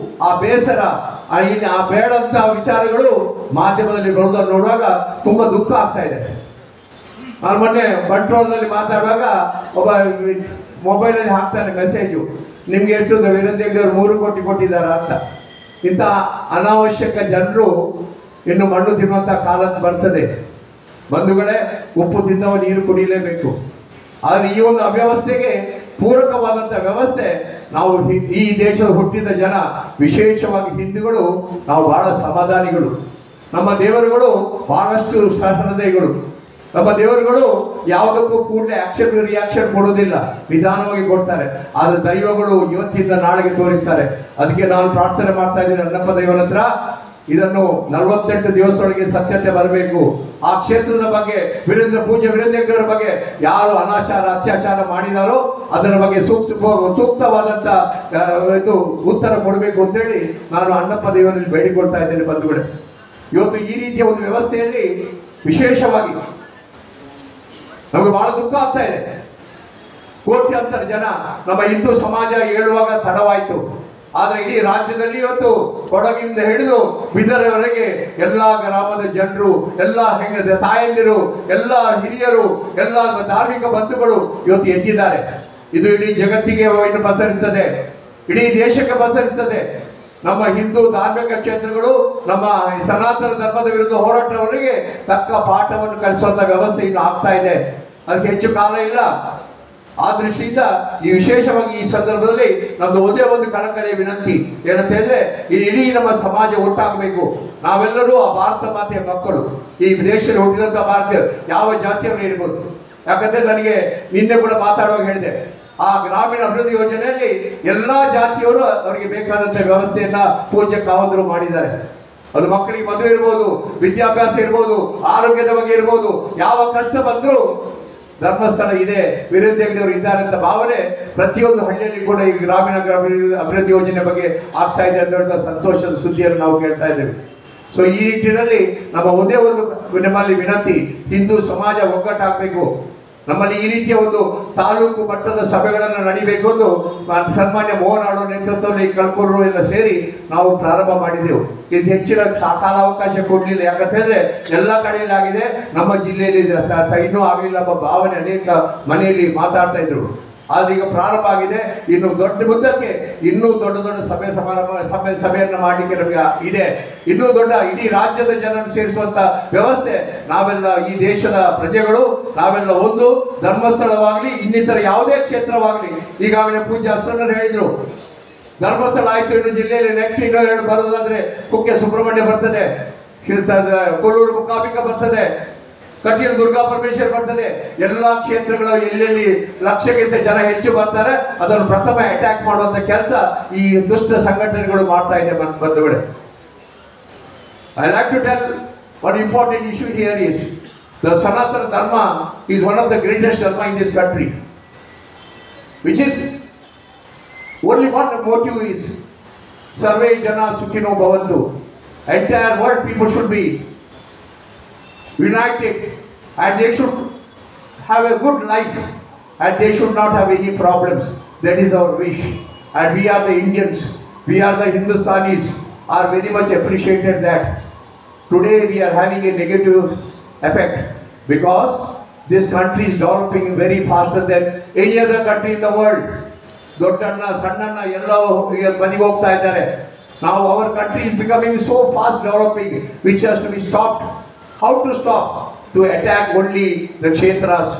ಆ ಬೇಸರ, ಆ ಬೇಡಂತ ವಿಚಾರಗಳು ಮಾಧ್ಯಮದಲ್ಲಿ ಬರುವುದನ್ನು ನೋಡುವಾಗ ತುಂಬಾ ದುಃಖ ಆಗ್ತಾ ಇದೆ. ನಾನು ಮೊನ್ನೆ ಬಂಟ್ವಾಳದಲ್ಲಿ ಮಾತಾಡುವಾಗ ಒಬ್ಬ ಮೊಬೈಲಲ್ಲಿ ಹಾಕ್ತಾನೆ ಮೆಸೇಜು, ನಿಮ್ಗೆ ಎಷ್ಟು ವೀರೇಂದ್ರ ಹೆಗ್ಗಡೆ ಅವರು 3 ಕೋಟಿ ಕೊಟ್ಟಿದ್ದಾರಾ ಅಂತ. ಇಂಥ ಅನಾವಶ್ಯಕ ಜನರು ಇನ್ನು ಮಣ್ಣು ತಿನ್ನುವಂಥ ಕಾಲ ಬರ್ತದೆ ಬಂಧುಗಳೇ. ಉಪ್ಪು ತಿಂದವ ನೀರು ಕುಡಿಯಲೇಬೇಕು. ಆದರೆ ಈ ಒಂದು ಅವ್ಯವಸ್ಥೆಗೆ ಪೂರಕವಾದಂಥ ವ್ಯವಸ್ಥೆ ನಾವು ಈ ದೇಶದ ಹುಟ್ಟಿದ ಜನ, ವಿಶೇಷವಾಗಿ ಹಿಂದೂಗಳು, ನಾವು ಬಹಳ ಸಮಾಧಾನಿಗಳು. ನಮ್ಮ ದೇವರುಗಳು ಬಹಳಷ್ಟು ಸಹೃದಯಗಳು. ನಮ್ಮ ದೇವರುಗಳು ಯಾವುದಕ್ಕೂ ಕೂಡಲೇ ರಿಯಾಕ್ಷನ್ ಕೊಡೋದಿಲ್ಲ, ನಿಧಾನವಾಗಿ ಕೊಡ್ತಾರೆ. ಆದ್ರೆ ದೈವಗಳು ಇವತ್ತಿಂದ ನಾಳೆಗೆ ತೋರಿಸ್ತಾರೆ. ಅದಕ್ಕೆ ನಾನು ಪ್ರಾರ್ಥನೆ ಮಾಡ್ತಾ ಇದ್ದೀನಿ ಅಣ್ಣಪ್ಪ ದೈವನ ಹತ್ರ, ಇದನ್ನು 48 ದಿವಸದೊಳಗೆ ಸತ್ಯತೆ ಬರಬೇಕು. ಆ ಕ್ಷೇತ್ರದ ಬಗ್ಗೆ ಪೂಜ್ಯ ವೀರೇಂದ್ರ ಹೆಗ್ಗಡೆ ಬಗ್ಗೆ ಯಾರು ಅತ್ಯಾಚಾರ ಮಾಡಿದಾರೋ ಅದರ ಬಗ್ಗೆ ಸೂಕ್ತವಾದಂತ ಉತ್ತರ ಕೊಡಬೇಕು ಅಂತೇಳಿ ನಾನು ಅಣ್ಣಪ್ಪ ದೇವರಲ್ಲಿ ಬೇಡಿಕೊಳ್ತಾ ಇದ್ದೇನೆ ಬಂಧುಗಳೇ. ಇವತ್ತು ಈ ರೀತಿಯ ಒಂದು ವ್ಯವಸ್ಥೆಯಲ್ಲಿ ವಿಶೇಷವಾಗಿ ನಮಗೆ ಬಹಳ ದುಃಖ ಆಗ್ತಾ ಇದೆ. ಕೋಟ್ಯಾಂತರ ಜನ ನಮ್ಮ ಹಿಂದೂ ಸಮಾಜ ಹೇಳುವಾಗ ತಡವಾಯಿತು. ಆದ್ರೆ ಇಡೀ ರಾಜ್ಯದಲ್ಲಿ ಇವತ್ತು ಕೊಡಗಿನಿಂದ ಹಿಡಿದು ಬೀದರ್ವರೆಗೆ ಎಲ್ಲ ಗ್ರಾಮದ ಜನರು, ಎಲ್ಲ ತಾಯಂದಿರು, ಎಲ್ಲ ಹಿರಿಯರು, ಎಲ್ಲ ಧಾರ್ಮಿಕ ಬಂಧುಗಳು ಇವತ್ತು ಎದ್ದಿದ್ದಾರೆ. ಇದು ಇಡೀ ಜಗತ್ತಿಗೆ ಇನ್ನು ಪಸರಿಸ್ತದೆ, ಇಡೀ ದೇಶಕ್ಕೆ ಪಸರಿಸ್ತದೆ. ನಮ್ಮ ಹಿಂದೂ ಧಾರ್ಮಿಕ ಕ್ಷೇತ್ರಗಳು ನಮ್ಮ ಸನಾತನ ಧರ್ಮದ ವಿರುದ್ಧ ಹೋರಾಟವರಿಗೆ ತಕ್ಕ ಪಾಠವನ್ನು ಕಲಿಸುವಂತ ವ್ಯವಸ್ಥೆ ಇನ್ನು ಆಗ್ತಾ ಇದೆ. ಅದಕ್ಕೆ ಹೆಚ್ಚು ಕಾಲ ಇಲ್ಲ. ಆ ದೃಷ್ಟಿಯಿಂದ ಈ ವಿಶೇಷವಾಗಿ ಈ ಸಂದರ್ಭದಲ್ಲಿ ನಮ್ದು ಒಂದೇ ಒಂದು ಕಳಕಳಿಯ ವಿನಂತಿ ಏನಂತ ಹೇಳಿದ್ರೆ, ಈ ಇಡೀ ನಮ್ಮ ಸಮಾಜ ಒಟ್ಟಾಗಬೇಕು. ನಾವೆಲ್ಲರೂ ಆ ಭಾರತ ಮಾತೆಯ ಮಕ್ಕಳು, ಈ ದೇಶದಲ್ಲಿ ಹುಟ್ಟಿದಂಥ ಭಾರತೀಯ ಯಾವ ಜಾತಿಯವರು ಇರ್ಬೋದು. ಯಾಕಂದ್ರೆ ನನಗೆ ನಿನ್ನೆ ಕೂಡ ಮಾತಾಡುವಾಗ ಹೇಳಿದೆ, ಆ ಗ್ರಾಮೀಣ ಅಭಿವೃದ್ಧಿ ಯೋಜನೆಯಲ್ಲಿ ಎಲ್ಲಾ ಜಾತಿಯವರು ಅವರಿಗೆ ಬೇಕಾದಂತ ವ್ಯವಸ್ಥೆಯನ್ನ ಪೂಜ್ಯ ಕಾವಂತರು ಮಾಡಿದ್ದಾರೆ. ಅದು ಮಕ್ಕಳಿಗೆ ಮದುವೆ ಇರ್ಬೋದು, ವಿದ್ಯಾಭ್ಯಾಸ ಇರ್ಬೋದು, ಆರೋಗ್ಯದ ಬಗ್ಗೆ ಇರ್ಬೋದು, ಯಾವ ಕಷ್ಟ ಬಂದರೂ ಧರ್ಮಸ್ಥಳ ಇದೆ, ವೀರೇಂದ್ರ ಹೆಗ್ಗಡೆಯವರು ಇದ್ದಾರೆ ಅಂತ ಭಾವನೆ ಪ್ರತಿಯೊಂದು ಹಳ್ಳಿಯಲ್ಲಿ ಕೂಡ ಈ ಗ್ರಾಮೀಣ ಅಭಿವೃದ್ಧಿ ಯೋಜನೆ ಬಗ್ಗೆ ಆಗ್ತಾ ಇದೆ ಅಂತ ಹೇಳಿದ ಸಂತೋಷದ ಸುದ್ದಿಯನ್ನು ನಾವು ಕೇಳ್ತಾ ಇದ್ದೇವೆ. ಸೊ ಈ ನಿಟ್ಟಿನಲ್ಲಿ ನಮ್ಮ ಒಂದೇ ಒಂದು ನಮ್ಮಲ್ಲಿ ವಿನಂತಿ, ಹಿಂದೂ ಸಮಾಜ ಒಗ್ಗಟ್ಟಾಗಬೇಕು. ನಮ್ಮಲ್ಲಿ ಈ ರೀತಿಯ ಒಂದು ತಾಲೂಕು ಮಟ್ಟದ ಸಭೆಗಳನ್ನು ನಡೀಬೇಕು ಎಂದು ಸನ್ಮಾನ್ಯ ಮೋಹನ್ ಆಳ್ವ ನೇತೃತ್ವದಲ್ಲಿ ಕಲ್ಕೊಡ್ರು ಎಲ್ಲ ಸೇರಿ ನಾವು ಪ್ರಾರಂಭ ಮಾಡಿದೆವು. ಇದು ಹೆಚ್ಚಿನ ಕಾಲಾವಕಾಶ ಕೊಡಲಿಲ್ಲ. ಯಾಕಂತ ಹೇಳಿದ್ರೆ ಎಲ್ಲ ಕಡೆಯಲ್ಲಿ ಆಗಿದೆ, ನಮ್ಮ ಜಿಲ್ಲೆಯಲ್ಲಿ ಇನ್ನೂ ಆಗಲಿಲ್ಲ ಎಂಬ ಭಾವನೆ ಅನೇಕ ಮನೆಯಲ್ಲಿ ಮಾತಾಡ್ತಾ ಇದ್ರು. ಆದ್ರೆ ಈಗ ಪ್ರಾರಂಭ ಆಗಿದೆ. ಇನ್ನು ದೊಡ್ಡ ಮುದ್ದಕ್ಕೆ ಇನ್ನೂ ದೊಡ್ಡ ದೊಡ್ಡ ಸಭೆಯನ್ನು ಮಾಡಲಿಕ್ಕೆ ನಮಗೆ ಇದೆ. ಇನ್ನೂ ದೊಡ್ಡ ಇಡೀ ರಾಜ್ಯದ ಜನರನ್ನು ಸೇರಿಸುವಂತ ವ್ಯವಸ್ಥೆ ನಾವೆಲ್ಲ ಈ ದೇಶದ ಪ್ರಜೆಗಳು ನಾವೆಲ್ಲ ಒಂದು ಧರ್ಮಸ್ಥಳವಾಗಲಿ ಇನ್ನಿತರ ಯಾವುದೇ ಕ್ಷೇತ್ರವಾಗಲಿ, ಈಗಾಗಲೇ ಪೂಜ್ಯ ಅಸ್ತ್ರಣ್ಣರು ಹೇಳಿದ್ರು, ಧರ್ಮಸ್ಥಳ ಆಯ್ತು, ಇನ್ನು ಜಿಲ್ಲೆಯಲ್ಲಿ ನೆಕ್ಸ್ಟ್ ಇನ್ನೂ 2 ಬರೋದಾದ್ರೆ ಕುಕ್ಕೆ ಸುಬ್ರಹ್ಮಣ್ಯ ಬರ್ತದೆ, ಕೊಲ್ಲೂರು ಮುಕಾಂಬಿಕಾ ಬರ್ತದೆ, ಕಟೀಲು ದುರ್ಗಾ ಪರಮೇಶ್ವರ್ ಬರ್ತದೆ. ಎಲ್ಲಾ ಕ್ಷೇತ್ರಗಳು ಎಲ್ಲೆಲ್ಲಿ ಲಕ್ಷಕ್ಕಿಂತ ಜನ ಹೆಚ್ಚು ಬರ್ತಾರೆ ಅದನ್ನು ಪ್ರಥಮ ಅಟ್ಯಾಕ್ ಮಾಡುವಂತ ಕೆಲಸ ಈ ದುಷ್ಟ ಸಂಘಟನೆಗಳು ಮಾಡ್ತಾ ಇದೆ ಬಂಧುಗಳೇ. I like to tell one important issue here is the Sanatana Dharma is one of the greatest dharma in this country, which is only one motive is sarve jana sukhino bhavantu. Entire world people should be united and they should have a good life and they should not have any problems. That is our wish, and we are the Indians, we are the Hindustanis are very much appreciated that today we are having a negative effect because this country is developing very faster than any other country in the world. ದೊಡ್ಡಣ್ಣ ಸಣ್ಣಣ್ಣ ಎಲ್ಲ ಬದಿಗೆ ಹೋಗ್ತಾ ಇದ್ದಾರೆ. ನಾವು our country is becoming so fast developing which has to be stopped. How to stop? To attack only the kshetras,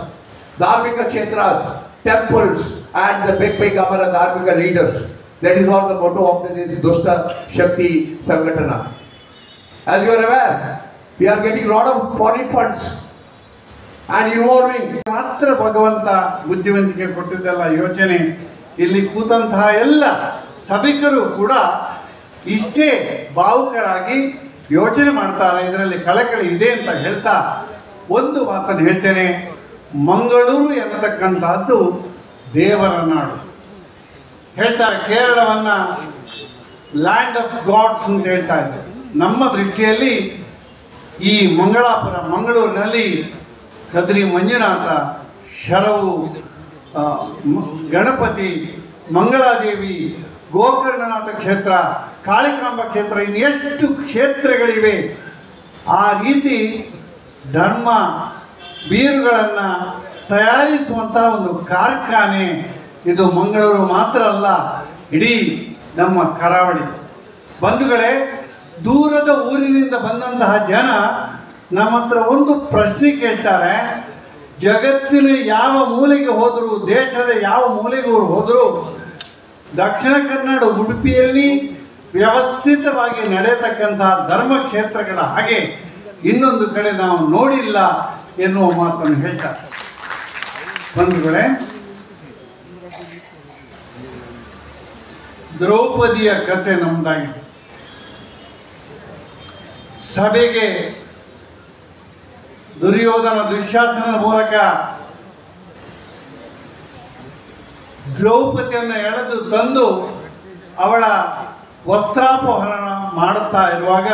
ಧಾರ್ಮಿಕ kshetras, temples and the big ಅವರ ಧಾರ್ಮಿಕ leaders. That is all the motto of this ದುಷ್ಟ ಶಕ್ತಿ ಸಂಘಟನಾ. As you are aware, we are getting lot of foreign funds and involving. ಮಾತ್ರ ಭಗವಂತ ಬುದ್ಧಿವಂತಿಕೆ ಕೊಟ್ಟಿದ್ದಲ್ಲ ಯೋಚನೆ. ಇಲ್ಲಿ ಕೂತಂತಹ ಎಲ್ಲ ಸಭಿಕರು ಕೂಡ ಇಷ್ಟೇ ಭಾವುಕರಾಗಿ ಯೋಚನೆ ಮಾಡ್ತಾರೆ. ಇದರಲ್ಲಿ ಕಳಕಳಿ ಇದೆ ಅಂತ ಹೇಳ್ತಾ ಒಂದು ಮಾತನ್ನು ಹೇಳ್ತೇನೆ. ಮಂಗಳೂರು ಎನ್ನತಕ್ಕಂತಹದ್ದು ದೇವರ ನಾಡು ಹೇಳ್ತಾರೆ. ಕೇರಳವನ್ನು ಲ್ಯಾಂಡ್ ಆಫ್ ಗಾಡ್ಸ್ ಅಂತ ಹೇಳ್ತಾ ಇದ್ದಾರೆ. ನಮ್ಮ ದೃಷ್ಟಿಯಲ್ಲಿ ಈ ಮಂಗಳೂರಿನಲ್ಲಿ ಕದ್ರಿ ಮಂಜುನಾಥ, ಶರವು, ಗಣಪತಿ, ಮಂಗಳಾದೇವಿ, ಗೋಕರ್ಣನಾಥ ಕ್ಷೇತ್ರ, ಕಾಳಿಕಾಂಬ ಕ್ಷೇತ್ರ, ಇನ್ನು ಎಷ್ಟು ಕ್ಷೇತ್ರಗಳಿವೆ. ಆ ರೀತಿ ಧರ್ಮ ಬೀರುಗಳನ್ನು ತಯಾರಿಸುವಂತಹ ಒಂದು ಕಾರ್ಖಾನೆ ಇದು ಮಂಗಳೂರು ಮಾತ್ರ ಅಲ್ಲ, ಇಡೀ ನಮ್ಮ ಕರಾವಳಿ. ಬಂಧುಗಳೇ, ದೂರದ ಊರಿನಿಂದ ಬಂದಂತಹ ಜನ ನಮ್ಮ ಹತ್ರ ಒಂದು ಪ್ರಶ್ನೆ ಕೇಳ್ತಾರೆ. ಜಗತ್ತಿನ ಯಾವ ಮೂಲೆಗೆ ಹೋದರೂ, ದೇಶದ ಯಾವ ಮೂಲೆಗೆ ಹೋದರೂ ದಕ್ಷಿಣ ಕನ್ನಡ ಉಡುಪಿಯಲ್ಲಿ ವ್ಯವಸ್ಥಿತವಾಗಿ ನಡೆಯತಕ್ಕಂತಹ ಧರ್ಮಕ್ಷೇತ್ರಗಳ ಹಾಗೆ ಇನ್ನೊಂದು ಕಡೆ ನಾವು ನೋಡಿಲ್ಲ ಎನ್ನುವ ಮಾತನ್ನು ಹೇಳ್ತಾರೆ. ಬಂಧುಗಳೇ, ದ್ರೌಪದಿಯ ಕತೆ ನಮ್ಮದಾಗಿದೆ. ಸಭೆಗೆ ದುರ್ಯೋಧನ ದುಶ್ಯಾಸನದ ಮೂಲಕ ದ್ರೌಪದಿಯನ್ನು ಎಳೆದು ತಂದು ಅವಳ ವಸ್ತ್ರಾಪಹರಣ ಮಾಡುತ್ತಾ ಇರುವಾಗ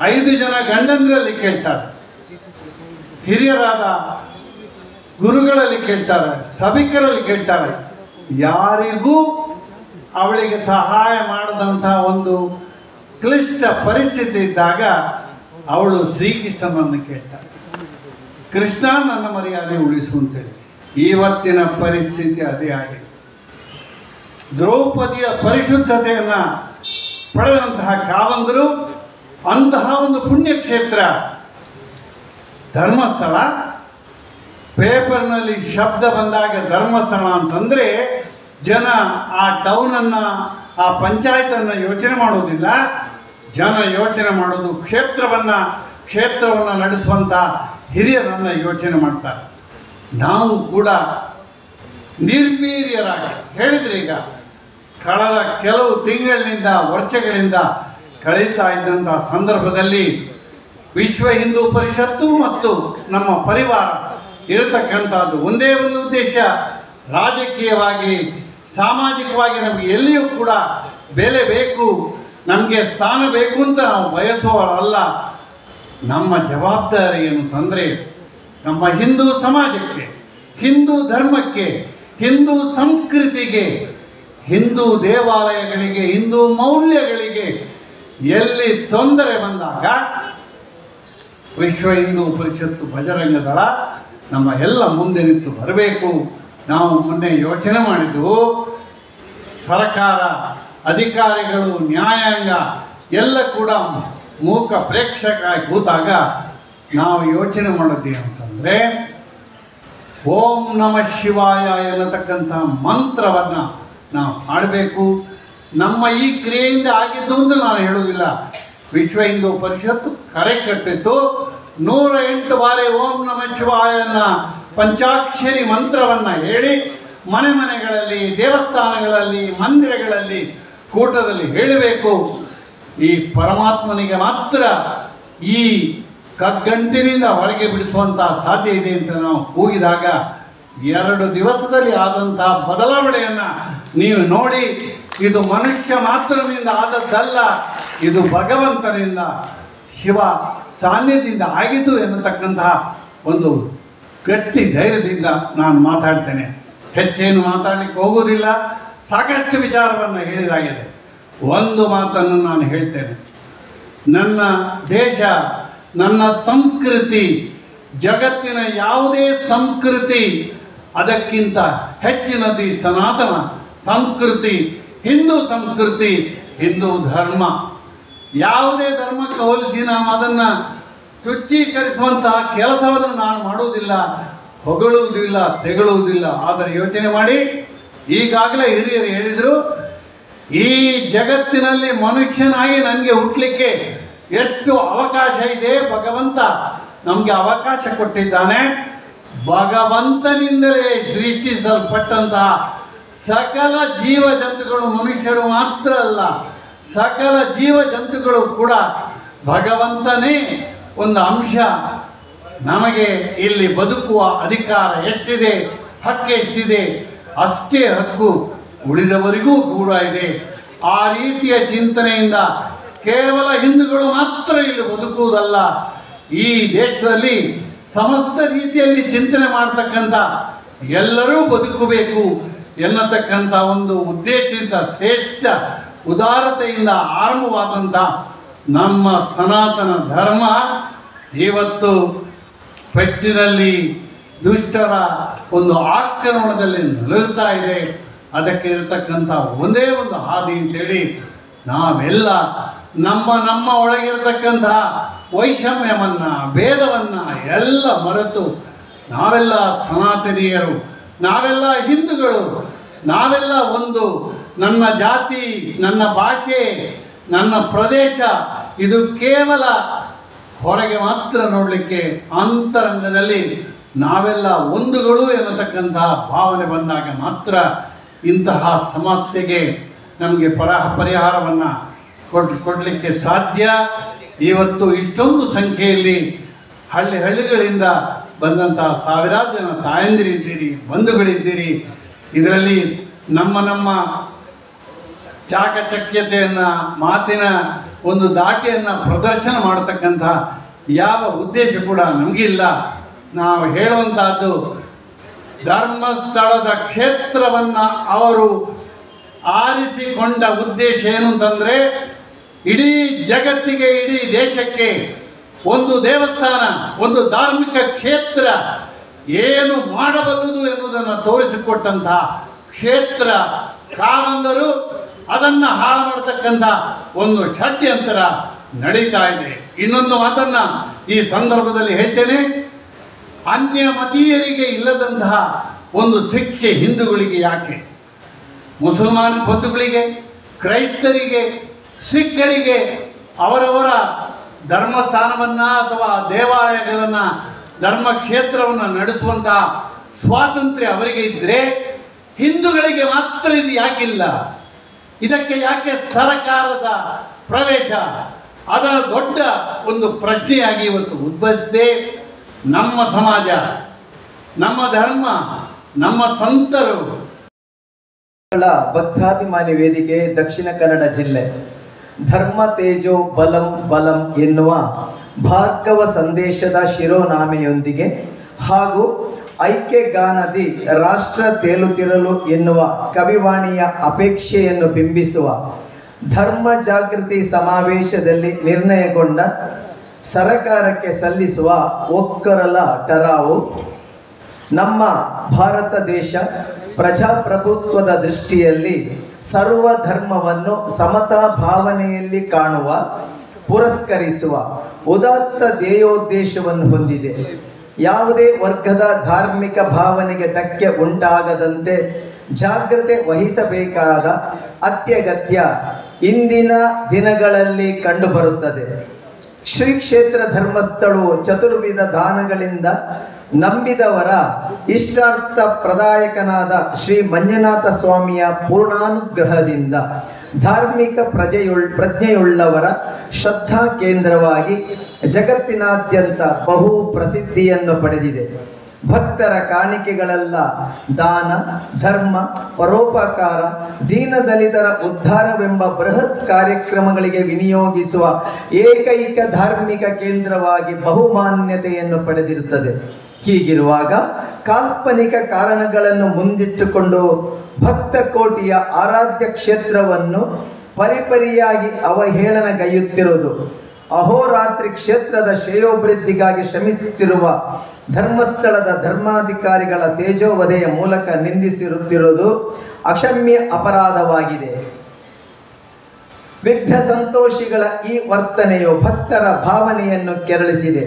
5 ಜನ ಗಂಡಂದ್ರಲ್ಲಿ ಕೇಳ್ತಾರೆ, ಹಿರಿಯರಾದ ಗುರುಗಳಲ್ಲಿ ಕೇಳ್ತಾರೆ, ಸಭಿಕರಲ್ಲಿ ಕೇಳ್ತಾರೆ. ಯಾರಿಗೂ ಅವಳಿಗೆ ಸಹಾಯ ಮಾಡದಂಥ ಒಂದು ಕ್ಲಿಷ್ಟ ಪರಿಸ್ಥಿತಿ ಇದ್ದಾಗ ಅವಳು ಶ್ರೀಕೃಷ್ಣನನ್ನು ಕೇಳ್ತಾಳೆ, ಕೃಷ್ಣ ನನ್ನ ಮರ್ಯಾದೆ ಉಳಿಸು ಅಂತೇಳಿ. ಇವತ್ತಿನ ಪರಿಸ್ಥಿತಿ ಅದೇ ಆಗಿದೆ. ದ್ರೌಪದಿಯ ಪರಿಶುದ್ಧತೆಯನ್ನು ಪಡೆದಂತಹ ಕಾವಂದರು, ಅಂತಹ ಒಂದು ಪುಣ್ಯಕ್ಷೇತ್ರ ಧರ್ಮಸ್ಥಳ ಪೇಪರ್ನಲ್ಲಿ ಶಬ್ದ ಬಂದಾಗ ಧರ್ಮಸ್ಥಳ ಅಂತಂದರೆ ಜನ ಆ ಟೌನನ್ನು ಆ ಪಂಚಾಯತನ್ನು ಯೋಚನೆ ಮಾಡೋದಿಲ್ಲ. ಜನ ಯೋಚನೆ ಮಾಡೋದು ಕ್ಷೇತ್ರವನ್ನು ನಡೆಸುವಂಥ ಹಿರಿಯರನ್ನು ಯೋಚನೆ ಮಾಡ್ತಾರೆ. ನಾವು ಕೂಡ ನಿರ್ವೀರ್ಯರಾಗಿ ಹೇಳಿದರೆ ಈಗ ಕಳೆದ ಕೆಲವು ತಿಂಗಳಿನಿಂದ ವರ್ಷಗಳಿಂದ ಕಳೀತಾ ಇದ್ದಂಥ ಸಂದರ್ಭದಲ್ಲಿ ವಿಶ್ವ ಹಿಂದೂ ಪರಿಷತ್ತು ಮತ್ತು ನಮ್ಮ ಪರಿವಾರ ಇರತಕ್ಕಂಥದ್ದು ಒಂದೇ ಒಂದು ಉದ್ದೇಶ, ರಾಜಕೀಯವಾಗಿ ಸಾಮಾಜಿಕವಾಗಿ ನಮಗೆ ಎಲ್ಲಿಯೂ ಕೂಡ ಬೆಲೆ ಬೇಕು, ನಮಗೆ ಸ್ಥಾನ ಬೇಕು ಅಂತ ನಾವು ಬಯಸುವವರಲ್ಲ. ನಮ್ಮ ಜವಾಬ್ದಾರಿ ಏನು ತಂದರೆ ನಮ್ಮ ಹಿಂದೂ ಸಮಾಜಕ್ಕೆ, ಹಿಂದೂ ಧರ್ಮಕ್ಕೆ, ಹಿಂದೂ ಸಂಸ್ಕೃತಿಗೆ, ಹಿಂದೂ ದೇವಾಲಯಗಳಿಗೆ, ಹಿಂದೂ ಮೌಲ್ಯಗಳಿಗೆ ಎಲ್ಲಿ ತೊಂದರೆ ಬಂದಾಗ ವಿಶ್ವ ಹಿಂದೂ ಪರಿಷತ್ತು ಬಜರಂಗ ದಳ ನಮ್ಮ ಎಲ್ಲ ಮುಂದೆ ನಿಂತು ಬರಬೇಕು. ನಾವು ಮೊನ್ನೆ ಯೋಚನೆ ಮಾಡಿದ್ದು, ಸರ್ಕಾರ, ಅಧಿಕಾರಿಗಳು, ನ್ಯಾಯಾಂಗ ಎಲ್ಲ ಕೂಡ ಮೂಕ ಪ್ರೇಕ್ಷಕ ಕೂತಾಗ ನಾವು ಯೋಚನೆ ಮಾಡೋದು ಅಂತಂದರೆ ಓಂ ನಮಃ ಶಿವಾಯ ಎನ್ನತಕ್ಕಂಥ ಮಂತ್ರವನ್ನು ನಾವು ಹಾಡಬೇಕು. ನಮ್ಮ ಈ ಕ್ರಿಯೆಯಿಂದ ಆಗಿದ್ದು ಅಂತ ನಾನು ಹೇಳುವುದಿಲ್ಲ. ವಿಶ್ವ ಹಿಂದೂ ಪರಿಷತ್ತು ಕರೆ ಕಟ್ಟಿತ್ತು 108 ಬಾರಿ ಓಂ ನಮಃ ಶಿವಾಯನ ಪಂಚಾಕ್ಷರಿ ಮಂತ್ರವನ್ನು ಹೇಳಿ ಮನೆ ಮನೆಗಳಲ್ಲಿ, ದೇವಸ್ಥಾನಗಳಲ್ಲಿ, ಮಂದಿರಗಳಲ್ಲಿ, ಕೂಟದಲ್ಲಿ ಹೇಳಬೇಕು. ಈ ಪರಮಾತ್ಮನಿಗೆ ಮಾತ್ರ ಈ ಕಗ್ಗಂಟಿನಿಂದ ಹೊರಗೆ ಬಿಡಿಸುವಂಥ ಸಾಧ್ಯ ಇದೆ ಅಂತ ನಾವು ಕೂಗಿದಾಗ 2 ದಿವಸದಲ್ಲಿ ಆದಂಥ ಬದಲಾವಣೆಯನ್ನು ನೀವು ನೋಡಿ. ಇದು ಮನುಷ್ಯ ಮಾತ್ರದಿಂದ ಆದದ್ದಲ್ಲ, ಇದು ಭಗವಂತನಿಂದ, ಶಿವ ಸಾನ್ನಿಧ್ಯದಿಂದ ಆಗಿದ್ದು ಎನ್ನತಕ್ಕಂತಹ ಒಂದು ಗಟ್ಟಿ ಧೈರ್ಯದಿಂದ ನಾನು ಮಾತಾಡ್ತೇನೆ. ಹೆಚ್ಚೇನು ಮಾತಾಡಲಿಕ್ಕೆ ಹೋಗುವುದಿಲ್ಲ, ಸಾಕಷ್ಟು ವಿಚಾರವನ್ನು ಹೇಳಿದಾಗಿದೆ. ಒಂದು ಮಾತನ್ನು ನಾನು ಹೇಳ್ತೇನೆ, ನನ್ನ ದೇಶ, ನನ್ನ ಸಂಸ್ಕೃತಿ ಜಗತ್ತಿನ ಯಾವುದೇ ಸಂಸ್ಕೃತಿ ಅದಕ್ಕಿಂತ ಹೆಚ್ಚಿನದು ಸನಾತನ ಸಂಸ್ಕೃತಿ, ಹಿಂದೂ ಸಂಸ್ಕೃತಿ, ಹಿಂದೂ ಧರ್ಮ. ಯಾವುದೇ ಧರ್ಮಕ್ಕೆ ಹೋಲಿಸಿ ನಾವು ಅದನ್ನು ತುಚ್ಛೀಕರಿಸುವಂತಹ ಕೆಲಸವನ್ನು ನಾನು ಮಾಡುವುದಿಲ್ಲ, ಹೊಗಳುವುದಿಲ್ಲ, ತೆಗಳುವುದಿಲ್ಲ. ಆದರೆ ಯೋಚನೆ ಮಾಡಿ, ಈಗಾಗಲೇ ಹಿರಿಯರು ಹೇಳಿದರು, ಈ ಜಗತ್ತಿನಲ್ಲಿ ಮನುಷ್ಯನಾಗಿ ನನಗೆ ಹುಟ್ಟಲಿಕ್ಕೆ ಎಷ್ಟು ಅವಕಾಶ ಇದೆ, ಭಗವಂತ ನಮಗೆ ಅವಕಾಶ ಕೊಟ್ಟಿದ್ದಾನೆ. ಭಗವಂತನಿಂದಲೇ ಸೃಷ್ಟಿಸಲ್ಪಟ್ಟಂತಹ ಸಕಲ ಜೀವ ಜಂತುಗಳು, ಮನುಷ್ಯರು ಮಾತ್ರ ಅಲ್ಲ, ಸಕಲ ಜೀವ ಜಂತುಗಳು ಕೂಡ ಭಗವಂತನೇ ಒಂದು ಅಂಶ. ನಮಗೆ ಇಲ್ಲಿ ಬದುಕುವ ಅಧಿಕಾರ ಎಷ್ಟಿದೆ, ಹಕ್ಕು ಎಷ್ಟಿದೆ, ಅಷ್ಟೇ ಹಕ್ಕು ಉಳಿದವರಿಗೂ ಕೂಡ ಇದೆ. ಆ ರೀತಿಯ ಚಿಂತನೆಯಿಂದ ಕೇವಲ ಹಿಂದೂಗಳು ಮಾತ್ರ ಇಲ್ಲಿ ಬದುಕುವುದಲ್ಲ, ಈ ದೇಶದಲ್ಲಿ ಸಮಸ್ತ ರೀತಿಯಲ್ಲಿ ಚಿಂತನೆ ಮಾಡತಕ್ಕಂಥ ಎಲ್ಲರೂ ಬದುಕಬೇಕು ಎನ್ನತಕ್ಕಂಥ ಒಂದು ಉದ್ದೇಶದಿಂದ ಶ್ರೇಷ್ಠ ಉದಾರತೆಯಿಂದ ಆರಂಭವಾದಂಥ ನಮ್ಮ ಸನಾತನ ಧರ್ಮ ಇವತ್ತು ಪೆಟ್ಟಿನಲ್ಲಿ ದುಷ್ಟರ ಒಂದು ಆಕ್ರಮಣದಲ್ಲಿ ನಲುಗುತ್ತಾ ಇದೆ. ಅದಕ್ಕೆ ಇರತಕ್ಕಂಥ ಒಂದೇ ಒಂದು ಹಾದಿ ಅಂತೇಳಿ ನಾವೆಲ್ಲ ನಮ್ಮ ಒಳಗಿರತಕ್ಕಂತಹ ವೈಷಮ್ಯವನ್ನು, ಭೇದವನ್ನು ಎಲ್ಲ ಮರೆತು ನಾವೆಲ್ಲ ಸನಾತನೀಯರು, ನಾವೆಲ್ಲ ಹಿಂದೂಗಳು, ನಾವೆಲ್ಲ ಒಂದು. ನನ್ನ ಜಾತಿ, ನನ್ನ ಭಾಷೆ, ನನ್ನ ಪ್ರದೇಶ ಇದು ಕೇವಲ ಹೊರಗೆ ಮಾತ್ರ ನೋಡಲಿಕ್ಕೆ, ಅಂತರಂಗದಲ್ಲಿ ನಾವೆಲ್ಲ ಒಂದುಗಳು ಎನ್ನತಕ್ಕಂತಹ ಭಾವನೆ ಬಂದಾಗ ಮಾತ್ರ ಇಂತಹ ಸಮಸ್ಯೆಗೆ ನಮಗೆ ಪರಿಹಾರವನ್ನು ಕೊಡಲಿಕ್ಕೆ ಸಾಧ್ಯ. ಇವತ್ತು ಇಷ್ಟೊಂದು ಸಂಖ್ಯೆಯಲ್ಲಿ ಹಳ್ಳಿಗಳಿಂದ ಬಂದಂತಹ ಸಾವಿರಾರು ಜನ ತಾಯಂದಿರಿದ್ದೀರಿ, ಬಂಧುಗಳಿದ್ದೀರಿ. ಇದರಲ್ಲಿ ನಮ್ಮ ಚಾಕಚಕ್ಯತೆಯನ್ನು, ಮಾತಿನ ಒಂದು ದಾಟಿಯನ್ನು ಪ್ರದರ್ಶನ ಮಾಡತಕ್ಕಂಥ ಯಾವ ಉದ್ದೇಶ ಕೂಡ ನಮಗಿಲ್ಲ. ನಾವು ಹೇಳುವಂತಹದ್ದು, ಧರ್ಮಸ್ಥಳದ ಕ್ಷೇತ್ರವನ್ನು ಅವರು ಆರಿಸಿಕೊಂಡ ಉದ್ದೇಶ ಏನು ಅಂತಂದರೆ, ಇಡೀ ಜಗತ್ತಿಗೆ, ಇಡೀ ದೇಶಕ್ಕೆ ಒಂದು ದೇವಸ್ಥಾನ, ಒಂದು ಧಾರ್ಮಿಕ ಕ್ಷೇತ್ರ ಏನು ಮಾಡಬಲ್ಲದು ಎನ್ನುವುದನ್ನು ತೋರಿಸಿಕೊಟ್ಟಂತಹ ಕ್ಷೇತ್ರ. ಕಾವಂದರು ಅದನ್ನು ಹಾಳು ಮಾಡತಕ್ಕಂಥ ಒಂದು ಷಡ್ಯಂತರ ನಡೀತಾ ಇದೆ. ಇನ್ನೊಂದು ಮಾತನ್ನು ಈ ಸಂದರ್ಭದಲ್ಲಿ ಹೇಳ್ತೇನೆ, ಅನ್ಯಮತೀಯರಿಗೆ ಇಲ್ಲದಂತಹ ಒಂದು ಶಿಕ್ಷೆ ಹಿಂದೂಗಳಿಗೆ ಯಾಕೆ? ಮುಸಲ್ಮಾನ್ ಬಂಧುಗಳಿಗೆ, ಕ್ರೈಸ್ತರಿಗೆ, ಸಿಖ್ಖರಿಗೆ ಅವರವರ ಧರ್ಮಸ್ಥಾನವನ್ನು ಅಥವಾ ದೇವಾಲಯಗಳನ್ನು, ಧರ್ಮಕ್ಷೇತ್ರವನ್ನು ನಡೆಸುವಂತಹ ಸ್ವಾತಂತ್ರ್ಯ ಅವರಿಗೆ ಇದ್ದರೆ ಹಿಂದೂಗಳಿಗೆ ಮಾತ್ರ ಇದು ಯಾಕಿಲ್ಲ? ಇದಕ್ಕೆ ಯಾಕೆ ಸರಕಾರದ ಪ್ರವೇಶ? ಅದರ ದೊಡ್ಡ ಒಂದು ಪ್ರಶ್ನೆಯಾಗಿ ಇವತ್ತು ಉದ್ಭವಿಸಿದೆ. ನಮ್ಮ ಸಮಾಜ, ನಮ್ಮ ಧರ್ಮ, ನಮ್ಮ ಸಂತರು. ಭಕ್ತಾಭಿಮಾನಿ ವೇದಿಕೆ ದಕ್ಷಿಣ ಕನ್ನಡ ಜಿಲ್ಲೆ ಧರ್ಮ ತೇಜೋ ಬಲಂ ಬಲಂ ಎನ್ನುವ ಭಾರ್ಗವ ಸಂದೇಶದ ಶಿರೋನಾಮೆಯೊಂದಿಗೆ ಹಾಗೂ ಐಕ್ಯಗಾನದಿ ರಾಷ್ಟ್ರ ತೇಲುತ್ತಿರಲು ಎನ್ನುವ ಕವಿವಾಣಿಯ ಅಪೇಕ್ಷೆಯನ್ನು ಬಿಂಬಿಸುವ ಧರ್ಮ ಜಾಗೃತಿ ಸಮಾವೇಶದಲ್ಲಿ ನಿರ್ಣಯಗೊಂಡ ಸರಕಾರಕ್ಕೆ ಸಲ್ಲಿಸುವ ಒಕ್ಕರಲ ಠರಾವು ನಮ್ಮ ಭಾರತ ದೇಶ ಪ್ರಜಾಪ್ರಭುತ್ವದ ದೃಷ್ಟಿಯಲ್ಲಿ ಸರ್ವ ಧರ್ಮವನ್ನು ಸಮತಾ ಭಾವನೆಯಲ್ಲಿ ಕಾಣುವ, ಪುರಸ್ಕರಿಸುವ ಉದಾತ್ತ ಧ್ಯೇಯೋದ್ದೇಶವನ್ನು ಹೊಂದಿದೆ. ಯಾವುದೇ ವರ್ಗದ ಧಾರ್ಮಿಕ ಭಾವನೆಗೆ ಧಕ್ಕೆ ಉಂಟಾಗದಂತೆ ಜಾಗ್ರತೆ ವಹಿಸಬೇಕಾದ ಅತ್ಯಗತ್ಯ ಇಂದಿನ ದಿನಗಳಲ್ಲಿ ಕಂಡುಬರುತ್ತದೆ. ಶ್ರೀ ಕ್ಷೇತ್ರ ಧರ್ಮಸ್ಥಳವು ಚತುರ್ವಿಧ ದಾನಗಳಿಂದ ನಂಬಿದವರ ಇಷ್ಟಾರ್ಥ ಪ್ರದಾಯಕನಾದ ಶ್ರೀ ಮಂಜುನಾಥ ಸ್ವಾಮಿಯ ಪೂರ್ಣಾನುಗ್ರಹದಿಂದ ಧಾರ್ಮಿಕ ಪ್ರಜ್ಞೆಯುಳ್ಳವರ ಶ್ರದ್ಧಾ ಕೇಂದ್ರವಾಗಿ ಜಗತ್ತಿನಾದ್ಯಂತ ಬಹು ಪ್ರಸಿದ್ಧಿಯನ್ನು ಪಡೆದಿದೆ. ಭಕ್ತರ ಕಾಣಿಕೆಗಳೆಲ್ಲ ದಾನ, ಧರ್ಮ, ಪರೋಪಕಾರ, ದೀನದಲಿತರ ಉದ್ಧಾರವೆಂಬ ಬೃಹತ್ ಕಾರ್ಯಕ್ರಮಗಳಿಗೆ ವಿನಿಯೋಗಿಸುವ ಏಕೈಕ ಧಾರ್ಮಿಕ ಕೇಂದ್ರವಾಗಿ ಬಹುಮಾನ್ಯತೆಯನ್ನು ಪಡೆದಿರುತ್ತದೆ. ಹೀಗಿರುವಾಗ ಕಾಲ್ಪನಿಕ ಕಾರಣಗಳನ್ನು ಮುಂದಿಟ್ಟುಕೊಂಡು ಭಕ್ತ ಕೋಟಿಯ ಆರಾಧ್ಯ ಕ್ಷೇತ್ರವನ್ನು ಪರಿಪರಿಯಾಗಿ ಅವಹೇಳನಗೈಯುತ್ತಿರುವುದು, ಅಹೋರಾತ್ರಿ ಕ್ಷೇತ್ರದ ಶ್ರೇಯೋಭಿವೃದ್ಧಿಗಾಗಿ ಶ್ರಮಿಸುತ್ತಿರುವ ಧರ್ಮಸ್ಥಳದ ಧರ್ಮಾಧಿಕಾರಿಗಳ ತೇಜೋವಧೆಯ ಮೂಲಕ ನಿಂದಿಸಿರುತ್ತಿರುವುದು ಅಕ್ಷಮ್ಯ ಅಪರಾಧವಾಗಿದೆ. ವಿಘ್ನ ಸಂತೋಷಿಗಳ ಈ ವರ್ತನೆಯು ಭಕ್ತರ ಭಾವನೆಯನ್ನು ಕೆರಳಿಸಿದೆ,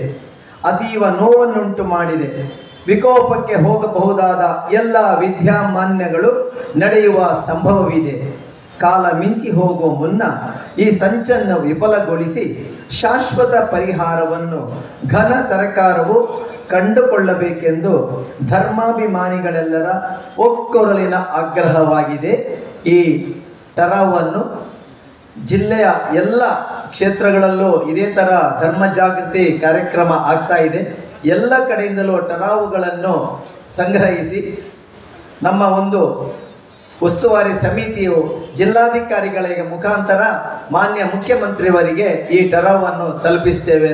ಅತೀವ ನೋವನ್ನುಂಟು ಮಾಡಿದೆ. ವಿಕೋಪಕ್ಕೆ ಹೋಗಬಹುದಾದ ಎಲ್ಲ ವಿದ್ಯಾಮಾನ್ಯಗಳು ನಡೆಯುವ ಸಂಭವವಿದೆ. ಕಾಲ ಮಿಂಚಿ ಹೋಗುವ ಮುನ್ನ ಈ ಸಂಚನ್ನು ವಿಫಲಗೊಳಿಸಿ ಶಾಶ್ವತ ಪರಿಹಾರವನ್ನು ಘನ ಸರ್ಕಾರವು ಕಂಡುಕೊಳ್ಳಬೇಕೆಂದು ಧರ್ಮಾಭಿಮಾನಿಗಳೆಲ್ಲರ ಒಕ್ಕೊರಲಿನ ಆಗ್ರಹವಾಗಿದೆ. ಈ ಠರಾವನ್ನು ಜಿಲ್ಲೆಯ ಎಲ್ಲ ಕ್ಷೇತ್ರಗಳಲ್ಲೂ ಇದೇ ಥರ ಧರ್ಮ ಜಾಗೃತಿ ಕಾರ್ಯಕ್ರಮ ಆಗ್ತಾ ಇದೆ. ಎಲ್ಲ ಕಡೆಯಿಂದಲೂ ಠರಾವುಗಳನ್ನು ಸಂಗ್ರಹಿಸಿ ನಮ್ಮ ಒಂದು ಉಸ್ತುವಾರಿ ಸಮಿತಿಯು ಜಿಲ್ಲಾಧಿಕಾರಿಗಳಿಗೆ ಮುಖಾಂತರ ಮಾನ್ಯ ಮುಖ್ಯಮಂತ್ರಿಯವರಿಗೆ ಈ ಠರಾವನ್ನು ತಲುಪಿಸ್ತೇವೆ.